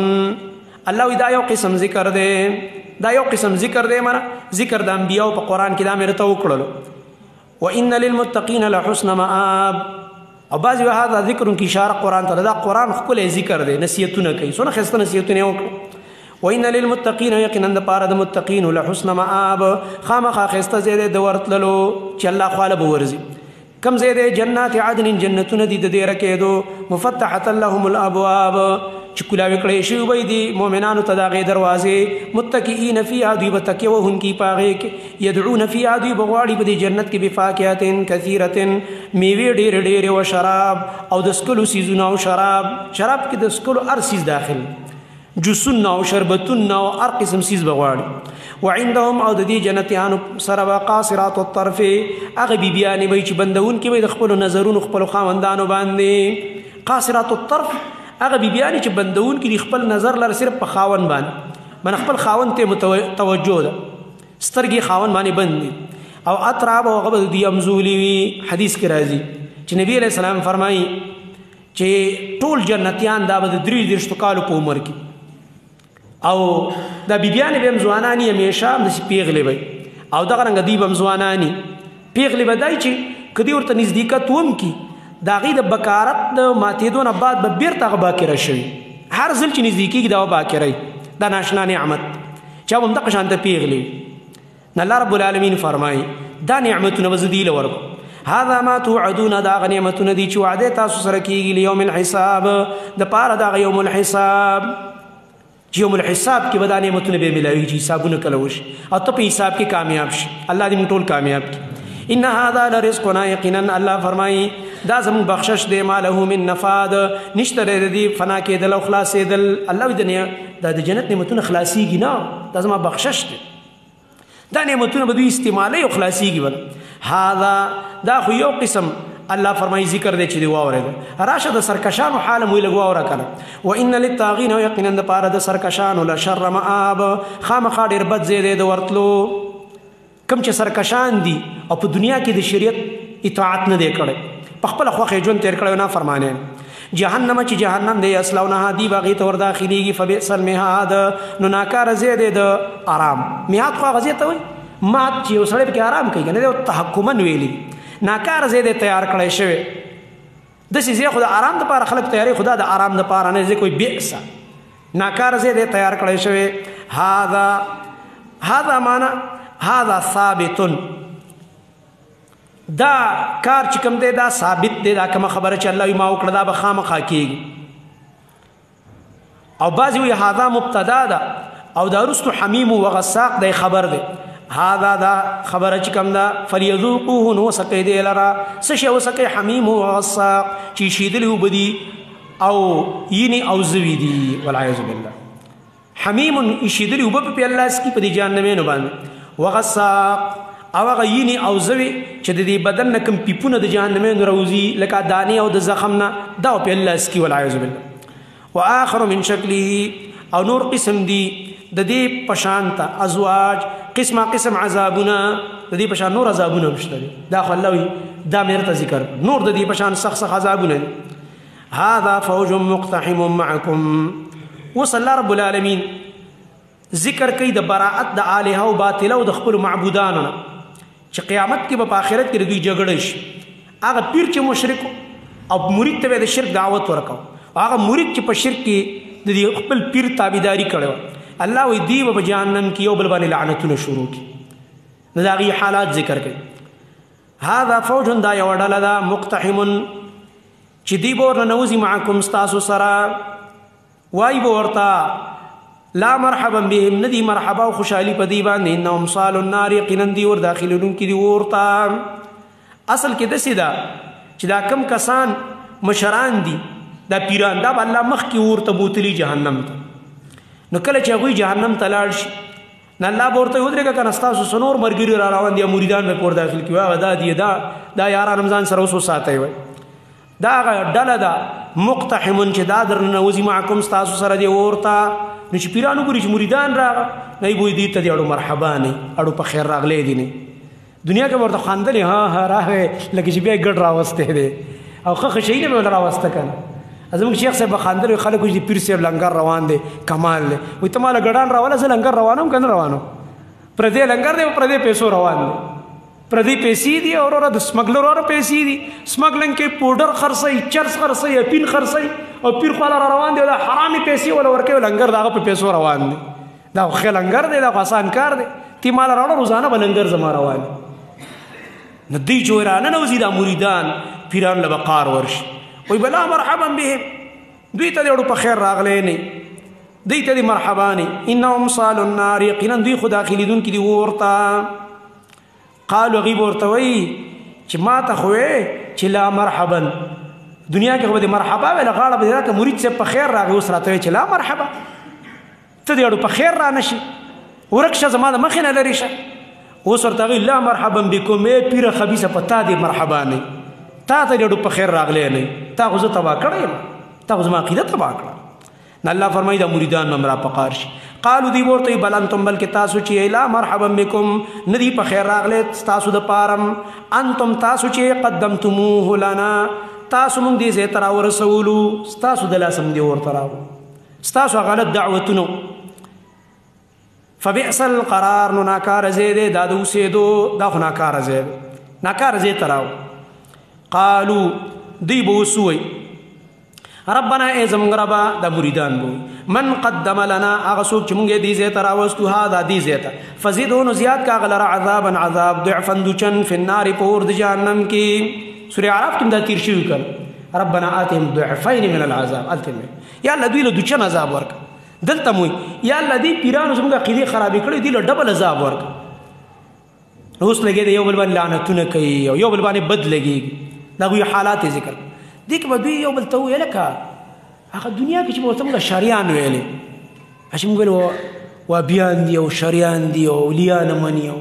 الله دا یو قسم ذکر دی دا یو قسم ذکر دی مره ذکر د انبیاء په قرآن کې دا مې ته وکړلو وان للمتقین لحسن مآب او بعض هذا ذکر کی اشاره قرآن ته دا قرآن خپل ذکر دی نصیحتونه کوي څونه خسته نصیحتونه وکړو وان للمتقین یقینا د پاره د متقین لحسن مآب خامخا خسته زیاده د ورتللو چې الله خاله بورزي کم زیاده جنات عدن جنتونه دي د دې رکېدو مفتحه لهم الابواب چې کلاوي کړې شي وي دي مؤمنانو ته داغه دروازې متکئین فیها دوی بتکي وهن کی پاغه کې يدعون فیها دوی بغواړي په دې جنت کې بفاکهات کثیره میوه ډېر ډېر او شراب او د سکلو سیزونه او شراب کې د سکلو هر سیز داخل جوسونه او شربتونه او هر قسم سیز بغواړي وعندهم او د دې جنتیانو سره قاصرات الطرف هغه بیبیانې وي چې بندون کې وي د خپل نظرونو خپل خاوندانو باندې قاصرات الطرف هغه بیبیانې چې بندون کې خپل نظر لر صرف په خاون باندې من خپل خاون ته توجه ده سترګې خاون باندې بند او اطراب او غبد دی امزولی حدیث کې راځي چې نبی علیہ السلام فرمایي چې ټول جنتیان دا به 3 کالو په عمر کې او دا بیبیانې به مزوانانی همیشه د پیغلې وي او دغه رنګ دی به مزوانانی پیغلې بدای چې کدی ورته نزدېکت وم کی دا غي د بکارت د ماتیدو نه بعد به بیرته باکره شي هر ځل چې نزدیکي دا باکره دا ناشنا نعمت چې هم د قشان ته پیغلې نه الله رب العالمین فرمای دا نعمتونه وزدیل ورکو هذا ما توعدون دا غنیمتونه دي چې وعده تاسو سره کیږي لیوم الحساب د پاره دا یوم الحساب یوم الحساب کې به دا نعمتونه به ملاوي چې حسابونه کله وشي او ته په حساب کې کامیاب شي الله دې موږ ټول کامیاب کړي ان هذا لرزقنا یقینا الله فرمایي دا زمون بخشش دی ماله من نفاد نشته دې فنا کېدل او خلاصېدل الله دې د جنت نعمتونه خلاصيږي نه دا زما بخشش دی دا نعمتونه به دوی استعمالي او خلاصيږي ول هذا دا خو یو قسم الله فرمایي ذکر دی چې دی واورید راشه د سرکشانو حال مو لګوا اور کړه و ان للطاغین یقینا د پاره د سرکشانو لشر مآب خامخا ډیر بد زیاده د ورتلو کم چې سرکشان دي او په دنیا کې د شریعت اطاعت نه دی کړی په خپل خوخه ژوند تیر کړی نه فرمانه جهنم چې جهنم دی اسلونه دی باغی تور داخليږي فبئس المهاد نو ناکار زیاده د آرام میاد خو غزیته وي مات چې وسړی کې آرام کوي کنه د تحکمن ویلي ناکار زیاده تیار کړی شوی د سې خو د آرام د پاره خلک تیاری خدا د آرام د پاره نه کوئی بئس ناکار زیاده تیار کړی شوی هذا معنا هذا ثابت دا کار چې کوم دی دا ثابت دی دا کوم خبره چې الله ما وکړه دا به خامخا کیږي او بعضی وی هذا مبتدا ده او دا رستو حمیم و غساق دی خبر دی هذا دا خبره چې کوم دا فليذوقوه نو سقي دی لرا سشي وسقي حمیم و غساق چې شیدلی وبدي او یینی او زوی دی والعیاذ بالله حمیم شیدلی وب په الله سکی په جهنمینو باندې وغساق او غینی او زوی چې د دې بدن نکم پیپونه د جهنمینو روزي لکه دانی او د زخم نه دا په الله سکی والعیاذ بالله واخر من شکله او نور قسم دی د دې پشانت ازواج قسمه قسم عذابنا د دې پشان نور عذابونه مشته دا خو الله دا مرته ذکر نور د دې پشان سخت عذابونه هذا فوج مقتحم معكم وصلى رب العالمین ذکر کوي د براءت د الها او باطل او د خپل معبودانو چې قیامت کې په آخرت کې دوی جګړه شي هغه پیر چې مشرک او مرید ته د شرک دعوت ورکاو هغه مرید چې په شرک کې د خپل پیر تابعداري کړو الله وی دی په جهنم کې یو بل باندې لعنتونه شروع کی دا غي حالات ذکر کوي هذا فوج دا یو ډله دا مقتحم چې دی بور نوزي معکم استاسو سرا وای ورتا لا مرحبا بهم ندی مرحبا و خوشحالی په دی باندې انهم صالو النار یقینا دی ور داخلونکي دی ورته. اصل کې داسې ده چې دا کم کسان مشران دي دا پیران دا به الله مخکې ورته بوتلي جهنم ته. نو کله چې هغوی جهنم ته لاړ شي نو الله به ورته ودرېږه که نه ستاسو څه نور ملګري را روان دي مریدان به ور داخل کړي هغه دا دي دا یاران رمضان سره اوس وساتئ وایي دا هغه ډله ده مقتحمون چې دا در ننوځي معکم ستاسو سره دی ورته. نو چې پیران وګوري چې مریدان راغه نه یې بوی دې ته دې اړو مرحبا نه اړو په خیر راغلی دي نه دنیا کې ورته خاندلې ها راغی لکه چې بیا یې ګډ راوستی دی او ښه ښه شیونه به ورته راوسته که نه. زموږ شیخ صاحب به خاندل خلک وایي چې پیر صاحب لنګر روان دی کمال دی وایي ته ماله ګډان راوله زه لنګر روانم که نه روانم پردی لنګر دی پردی پیسو روان دی پردی پیسې دي او وروره د سمګلرانو پیسې دي سمګلنګ کې پوډر خرڅوي چرس خرڅوي اپین خرڅوي او پیر خواله را روان دی دا حرامې پیسې وله ورکوي لنګر د هغه په پیسو روان دی دا خو ښه لنګر دی دا خو اسان کار دی تی ماله راوړه روزانه به لنګر زما روان نو دوی چې وایي راننوځي دا مریدان پیران له به قار ورشي وایي بلا مرحبا بهم دوی ته دې اړو په خیر راغلی نه دوی ته دې مرحبا نه انهم صالو النار یقینا دوی خو داخلېدونکي دي ورته. قالو هغوی به ورته وایي چې ما ته خو چې لا مرحبا دنیا کې خو به دې مرحبا ویله غاړه به دې راکړه مرید صاحب په خیر راغی اوس راته وایي چې لا مرحبا ته دې اړو په خیر را نه شي ورک شه زما د مخې نه لرې شه. اوس ورته هغوی لا مرحبا بکم پیره خبیثه په تا دې مرحبا نه تا ته دې اړو په خیر راغلی نه تا خو زه تباه کړی یم تا خو زما عقیده تباه کړه. نو الله فرمایي دا مریدان به را په قار شي. قالو دی ورته بل انتم بلکې تاسو چې لا مرحبا بکم ندی په خیر راغلی تاسو د پارم انتم تاسو چې قدمتموه لنا تاسو مونږ دې ځای ته راورسولو ستاسو د لاسه مونږ دې ورته راوړو ستاسو غلط دعوتونو. فبئس القرار نو ناکاره ځای دی دا د اوسېدو دا خو ناکاره ځای دی ناکاره ځای ته راوړو. قالو دوی به اوس ووایي ربنا ای زمونږ ربا دا مریدان به من قدم لنا هغه څوک چې مونږ یې دې ځای ته راوستو هذا دې ځای ته فزیدو نو زیات کا هغه لره عذابا عذاب ضعفا دوچن فی النار په اور د جهنم کې. سورې اعراف کې هم دا تیر شوي کړ ربنا آتهم ضعفین من العذاب هلته یا الله دوی له دوچن عذاب ورکړه. دلته مو یا الله دې پیرانو زموږ عقیدې خرابې کړې دوی له ډبل عذاب ورکړه. اوس لګېد یو بل باندې لعنتونه کوي او یو بل باندې بد لګېږي دا هغوی حالات یې ذکر دې کې به دوی یو بل ته وویل لکه هغه دنیا کې چې به ورته موږ شریان ویلې چې موږ ویل وابیان دي او شریان دي او اولیا نه مني او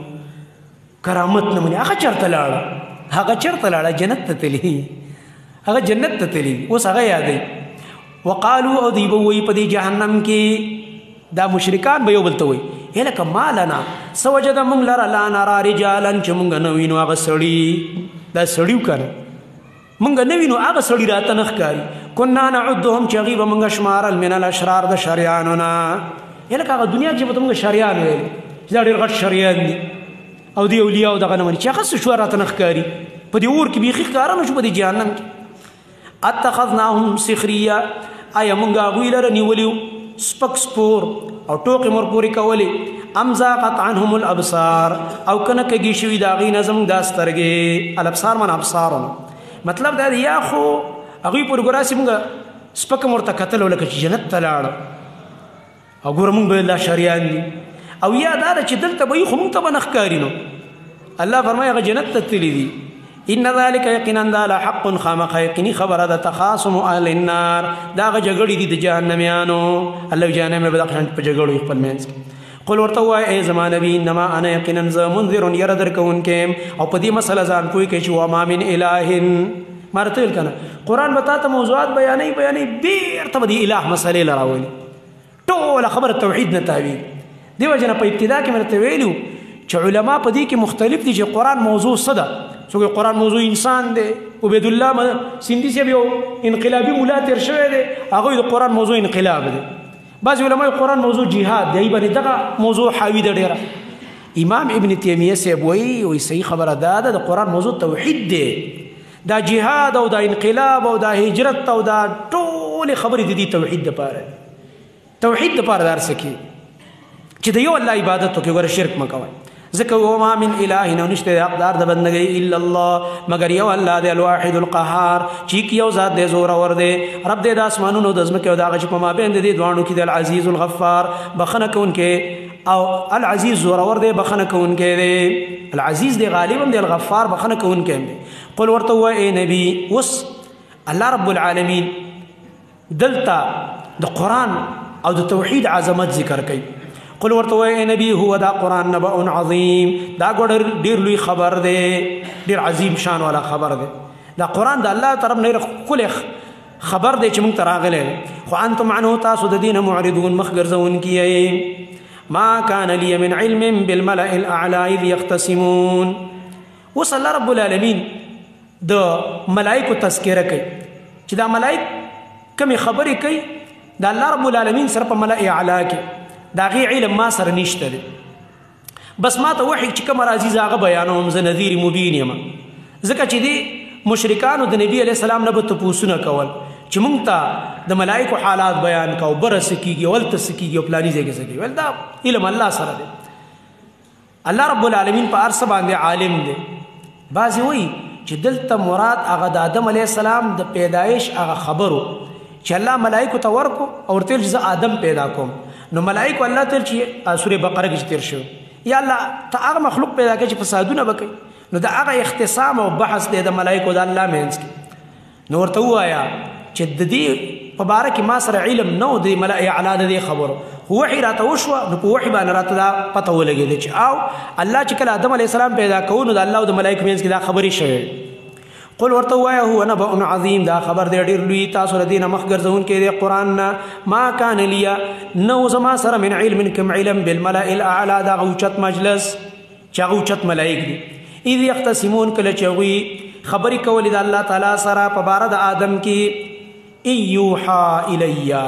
کرامت نه مني هغه چېرته لاړه هغه چېرته لاړه جنت ته تللي هغه جنت ته تللي اوس هغه یادوي. وقالو او دوی به وایي په دې جهنم کې دا مشرکان به یو بل ته وایي لکه ما لنا څه وجه ده موږ لره لا نرا رجالا چې موږ نه وینو هغه سړي دا سړي و که نه مونږ نه وینو هغه سړي راته نه ښکاري کنا نعدهم چې هغوی به مونږ شمارل من الاشرار د شریانو نه لکه هغه دنیا کې به ته مونږ شریان ویل چې دا ډېر غټ شریان دي او دی اولیاو دغه نه مني چې هغه څه شوه راته نه ښکاري په دې اور کې بیخي ښکاره نه شو په دې جهنم کې. اتخذناهم سخریا آیا مونږ هغوی لره نیولي سپک سپور او ټوقې مرپورې کولې ام زاغت عنهم الابصار او که نه کږي شوي د هغوی نه زموږ دا سترګې الابصار من ابصارونه مطلب دا دی یا خو هغوی پورې ګوره هسې مونږ سپکه م ورته کتل لکه چې جنت ته لاړه او ګوره مونږ به لا شریان دي او یا دا ده چې دلته به وي خو مونږ ته به نه ښکاري نو الله فرمایي هغه جنت ته تللي دي. ان ذلک یقینا دا لحق خامخا یقیني خبره ده تخاصم اهل النار دا هغه جګړې دي د جهنمیانو الله جهنم به دغه په جګړو خپل منځ کې. قل ورته ووایه ای زما نبي انما انا یقینا زه منذر یره درکوونکی یم او په دې مسله ځان پوه کوي چې وما من اله ما راته ویل که نه قرآن به تا ته موضوعات بیانوي بېرته به د اله مسلې له راولي ټوله خبره توحید نه تاویږي. دې وجه نه په ابتدا کې مې درته ویلي چې علما په دې کې مختلف دي چې قرآن موضوع څه ده. څوک قرآن موضوع انسان دی عبید الله سندي صاحب یو انقلابي ملا تېر شوی دی هغوی د قرآن موضوع انقلاب دی. بعض علماء قرآن موضوع جهاد دی باندې دغه موضوع حاوي ده ډېره. امام ابن تیمیه صاحب وایي صحیح خبره دا ده د قرآن موضوع توحید دی دا جهاد او دا انقلاب او دا هجرت او دا ټولې خبرې د دې توحید دپاره توحید دپاره دا هر څه کې چې د یو الله عبادت وکړئ ګوره شرک مه کوئ ځکه وما من اله نو نشته حقدار د بندګۍ الا الله مگر یو الله دی الواحد القهار چې یو ذات دی زورور دی رب دی د اسمانونو د ځمکې او د هغه چې په مابین د دې دواړو کې دی العزیز الغفار بخښنه کوونکی او العزیز زورور دی بخښنه کوونکی دی العزیز دی غالب دی الغفار بخښنه کوونکی دی قل ورته ووایه ای نبي اوس الله رب العالمین دلته د قرآن او د توحید عظمت ذکر کوي قل ورته وایه ای نبي هو دا قرآن نبأ عظیم دا ډېر لوی خبر دی ډېر عظیم شان والا خبر دی دا قرآن د الله طرف نه ښکلی خبر دی چې موږ ته راغلی دی خو انتم عنه تاسو د دې نه معرضون مخ ګرځونکي یئ ما كان لي من علم بالملأ الأعلى إذ يختصمون اوس الله رب العالمین د ملائکو تذکره کوي چې دا ملائک کمی خبرې کوي د الله رب العالمین سره په ملأ اعلی کې د هغې علم ما سره نشته دی بس ما ته وحی چې کومه راځي زه هغه بیانوم زه نذیر مبین یم ځکه چې دې مشرکانو د نبي علیه السلام نه به تپوسونه کول چې موږ ته د ملائکو حالات بیان کو بره څه کېږي ولته څه کېږي او پلاني ځای کې څه کېږي ویل دا علم الله سره دی الله رب العالمین په هر څه باندې عالم دی بعضې وایي چې دلته مراد هغه د آدم علیه السلام د پیدایش هغه خبرو چې الله ملائکو ته ورکو او ورته ویل چې زه آدم پیدا کوم نو ملائکو الله ته چې سورې بقره کې چې تېر شوی یا الله ته هغه مخلوق پیدا کړي چې فسادونه به کوي نو د هغه اختصام او بحث دی د ملائکو د الله منځ کې نو ورته ووایه چې د دې په باره کې ما سره علم نه و د ملأ اعلی د دې خبرو خو وحي راته وشوه نو په وحي باندې راته دا پته ولګېده چې او الله چې کله آدم علیه السلام پیدا کوو نو د الله او د ملائکو منځ کې دا خبرې شوې قل ورته ووایه هو نبأ عظیم دا خبر دی ډېر لوی تاسو له دې نه مخ ګرځونکی دی قرآن نه ما کان لیا نه و زما سره من علم کوم علم بالملأ الاعلی دا هغه اوچت مجلس چې هغه اوچت ملائک دي اذ یختصمون کله چې هغوی خبرې کولې د الله تعالی سره په باره د آدم کې ای یوحا الیا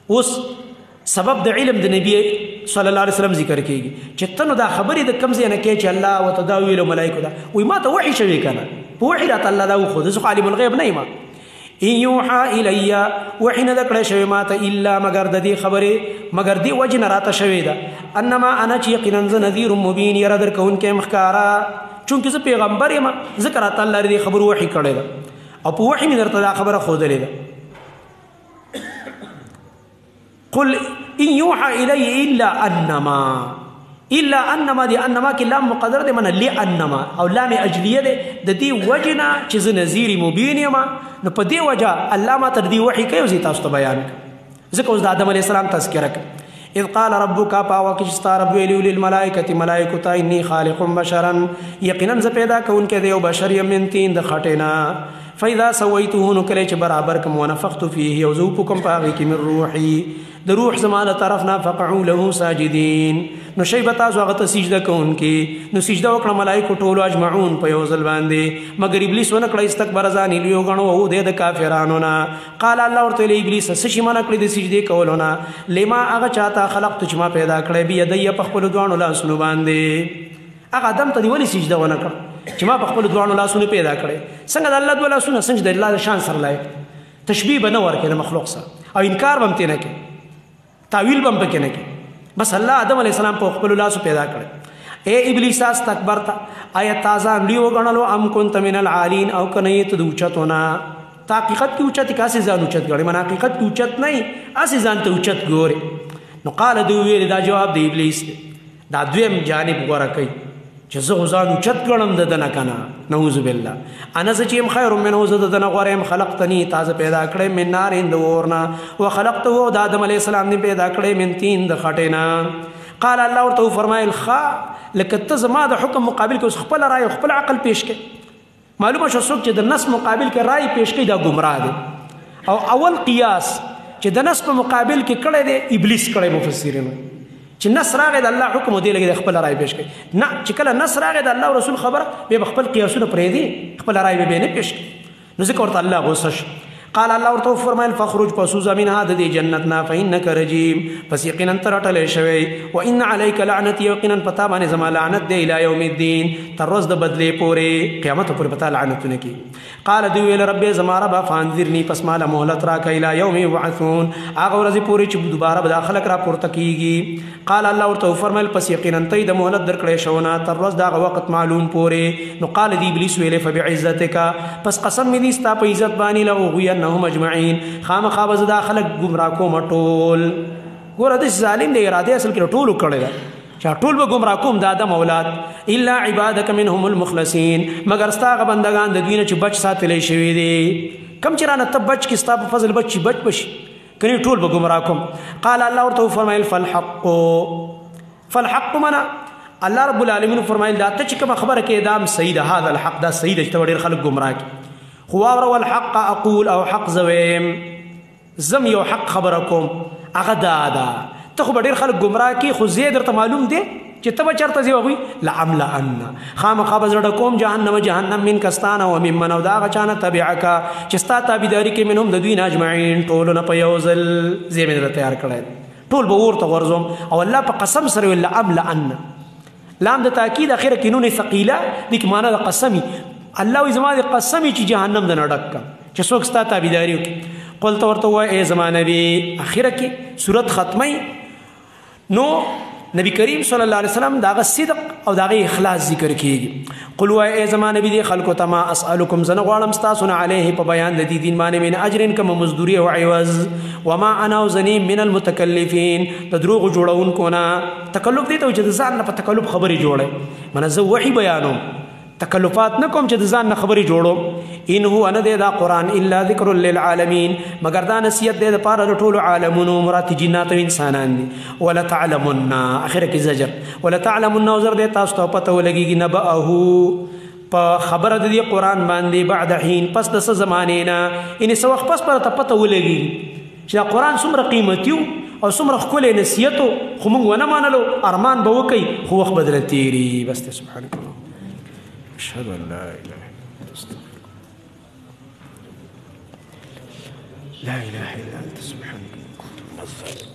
اوس سبب د علم د نبی صلی الله علیه وسلم ذکر کېږي چې ته نو دا خبرې د کوم ځای نه کوې چې الله ورته دا ویلو ملایکو دا وایي ما ته وحي شوی که نه په وحي راته الله دا وښود زه خو عالم الغیب نه یم ان یوحا الیا وحي نه ده کړی شوی ما ته الا مګر د دې خبرې مګر دې وجې نه راته شوې ده انما انا چې یقینا زه نذیر مبین یره درکوونکی یم ښکاره چونکې زه پیغمبر یم ځکه راته الله دې خبرو وحي کړې ده او په وحي مې درته دا خبره ښودلې ده قل ان يوحى الي الا انما دي انما کې لام مقدر دی من لانما او لام اجلیه دی د دې وجنا چې زه نذیر مبین یم نو په دې وجه الله ما تر دې وحي کوي زه تاسو ته بیان ځکه اوس د آدم علیه السلام تذکره کوي اذ قال ربك پاوکه چې ستا رب ویلي للملائکة ملائکو ته انی خالق بشرا یقینا زه پیدا کوونکی دی یو بشر یم من طین د خټې نه فاذا سویته نو کله چې برابر کوم ونفخت فيه او زه وپوکم په هغې کې من روحي د روح زما له طرف نه فقعوا له ساجدین نو شی به تاسو هغه ته سجده کوونکي نو سجده وکړه ملایکو ټولو اجمعون په یو ځل باندې مګر ابلیس ونه کړه استکبر ځان یې لوی وګڼو او دی د کافرانو نه قال الله ورته ویلي ابلیس څه شي منع کړي د سجدې کولو نه لما هغه چاته خلقتو چې ما پیدا کړی بیدی په خپلو دواړو لاسونو باندې هغه آدم ته دې ولې سجده ونه کړه چې ما په خپلو دواړو لاسونو پیدا کړی څنګه د الله دوه لاسونه څنګه د الله د شان سره لایق تشبیه به نه ورکړي د مخلوق سره او انکار به هم ترې نه کوي تعویل به هم پکې نه کوي بس الله آدم علیه السلام په خپلو لاسو پیدا کړی اے ابلیسا استکبرت آیا تا ځان لوی وګڼلو ام کنت من العالین او که نه یې ته د اوچتو نه ته حقیقت کې اوچت یې که هسې ځان اوچت ګڼې من حقیقت کې اوچت نه یې هسې ځان ته اوچت ګورې نو قال دوی ویلې دا جواب د ابلیس دی دا دویم جانب غوره کوي چې زه خو ځان اوچت ګڼم د ده نه که نه نعوذ بالله انا زه چې یم خیر منه زه د ده نه غوره یم خلقتني تازه پیدا کړی من نارین د اور نه وخلقته د آدم علیه السلام نه پیدا کړی من طین د خټې نه قال الله ورته وفرمایل ښه لکه ته زما د حکم مقابل کې اوس خپله رایه خپل عقل پیش کړي معلومه شو څوک چې د نس مقابل کې رایه پیش کړي دا ګمراه دی او اول قیاس چې د نس په مقابل کې کړی دی ابلیس کړی مفسرینو چې نس راغی د الله حکم دی لګي د خپل رائے پیش کړي نه چې کله نس راغی د الله رسول خبره به خپل قیاسونه پرې دي خپل رائے به نه پیش کړي نو ځکه ورته الله غوسه شو قال الله ورته فرمایل فخرج پسوز منها د دې جنتنا فإنك رجيم پس یقینا ترټل شوی وان عليك لعنتي یقینا پتا باندې زما لعنت دی الى يوم الدين تر ورځ د بدلې پورې قیامت پورې پتا لعنتونه کی قال دی ویل رب زما رب فانذرني پس مال مهلت راک الى يوم يبعثون هغه ورځ پورې چې دوباره به خلق را پورته کیږي قال الله ورته فرمایل پس یقینا ته د مهلت درکړې شونه تر ورځ دا وخت معلوم پورې نو قال دی ابلیس ویل فبعزتك پس قسم می دي ستا په عزت باندې له غوینهم اجمعين خامخا به دا خلق گمراه کوم ټول ګوره د ظالم د اراده اصل کې ټول کړی چا ټول به گمراه کوم د آدم اولاد الا عبادك منهم المخلصين مگر ستا غ بندگان د دوی نه چې بچ ساتلی شوي دي کم چې رانه ته بچ کې ستا په فضل بچ بشي کني ټول به گمراه کوم قال الله ورته فرمایل فالحق منا الله رب العالمین فرمایل دا ته چې کوم خبره کې دام سید هذا الحق دا سید چې ډېر خلک گمراه کی خو اور الحق اقول او حق زم یو حق خبره کوم هغه دا ته خو ډېر خلک گمراه کی خو زه درته معلوم دی چې ته به چرته ځې وغوي لعملأن خامخا به زړه کوم جهنم من کستان او ممن او دا هغه چا نه تبعک چې ستا تابعداري کې منهم د دوی نه اجمعین ټولو نه په یو ځل زه مې درته تیار کړی ټول به ورته غورځوم او الله په قسم سره ویل لعملأن لام د تاکید اخره کې نون ثقيله د کې معنا د قسمی الله وي زما د قسمی چې جهنم د نډک چې څوک ستا تابعداري وکړي قلت ورته وای ای زما نبی اخره کې صورت ختمي نو نبی کریم صلی الله علیه وسلم داغه صدق او داغه اخلاص ذکر کیږي قل وای ای زما نبی دی خلکو ته ما اسالکم زنه غواړم تاسو نه علیه په بیان د دې دین باندې من اجر کم مزدوری او عوض وما انا وزنی من المتکلفین د دروغ جوړونکو نه تکلف دی ته چې ځان نه په تکلف خبري جوړه من زه وحی بیانوم تکلفات نه کوم چې د ځان نه خبري جوړو ان هو نه دا قران الا ذکر للعالمین مگر دا نصیحت دی د پاره د ټولو عالمونو مراد جنات او انسانان دي ولا تعلمون اخر کې زجر ولا تعلمون نظر دی تاسو ته پته ولګي نبأه په خبره د دې قران باندې بعد حين پس د زمانه نه ان سو وخت پس پر ته پته ولګي چې قران څومره قیمتي او څومره خپل نصیحت خو موږ ونه مانلو ارمان به وکي خو وخت بدل تیری بس سبحانك الله أشهد أن لا إله إلا أنت أستغفرك لا إله إلا أنت سبحانك إني كنت من الظالمين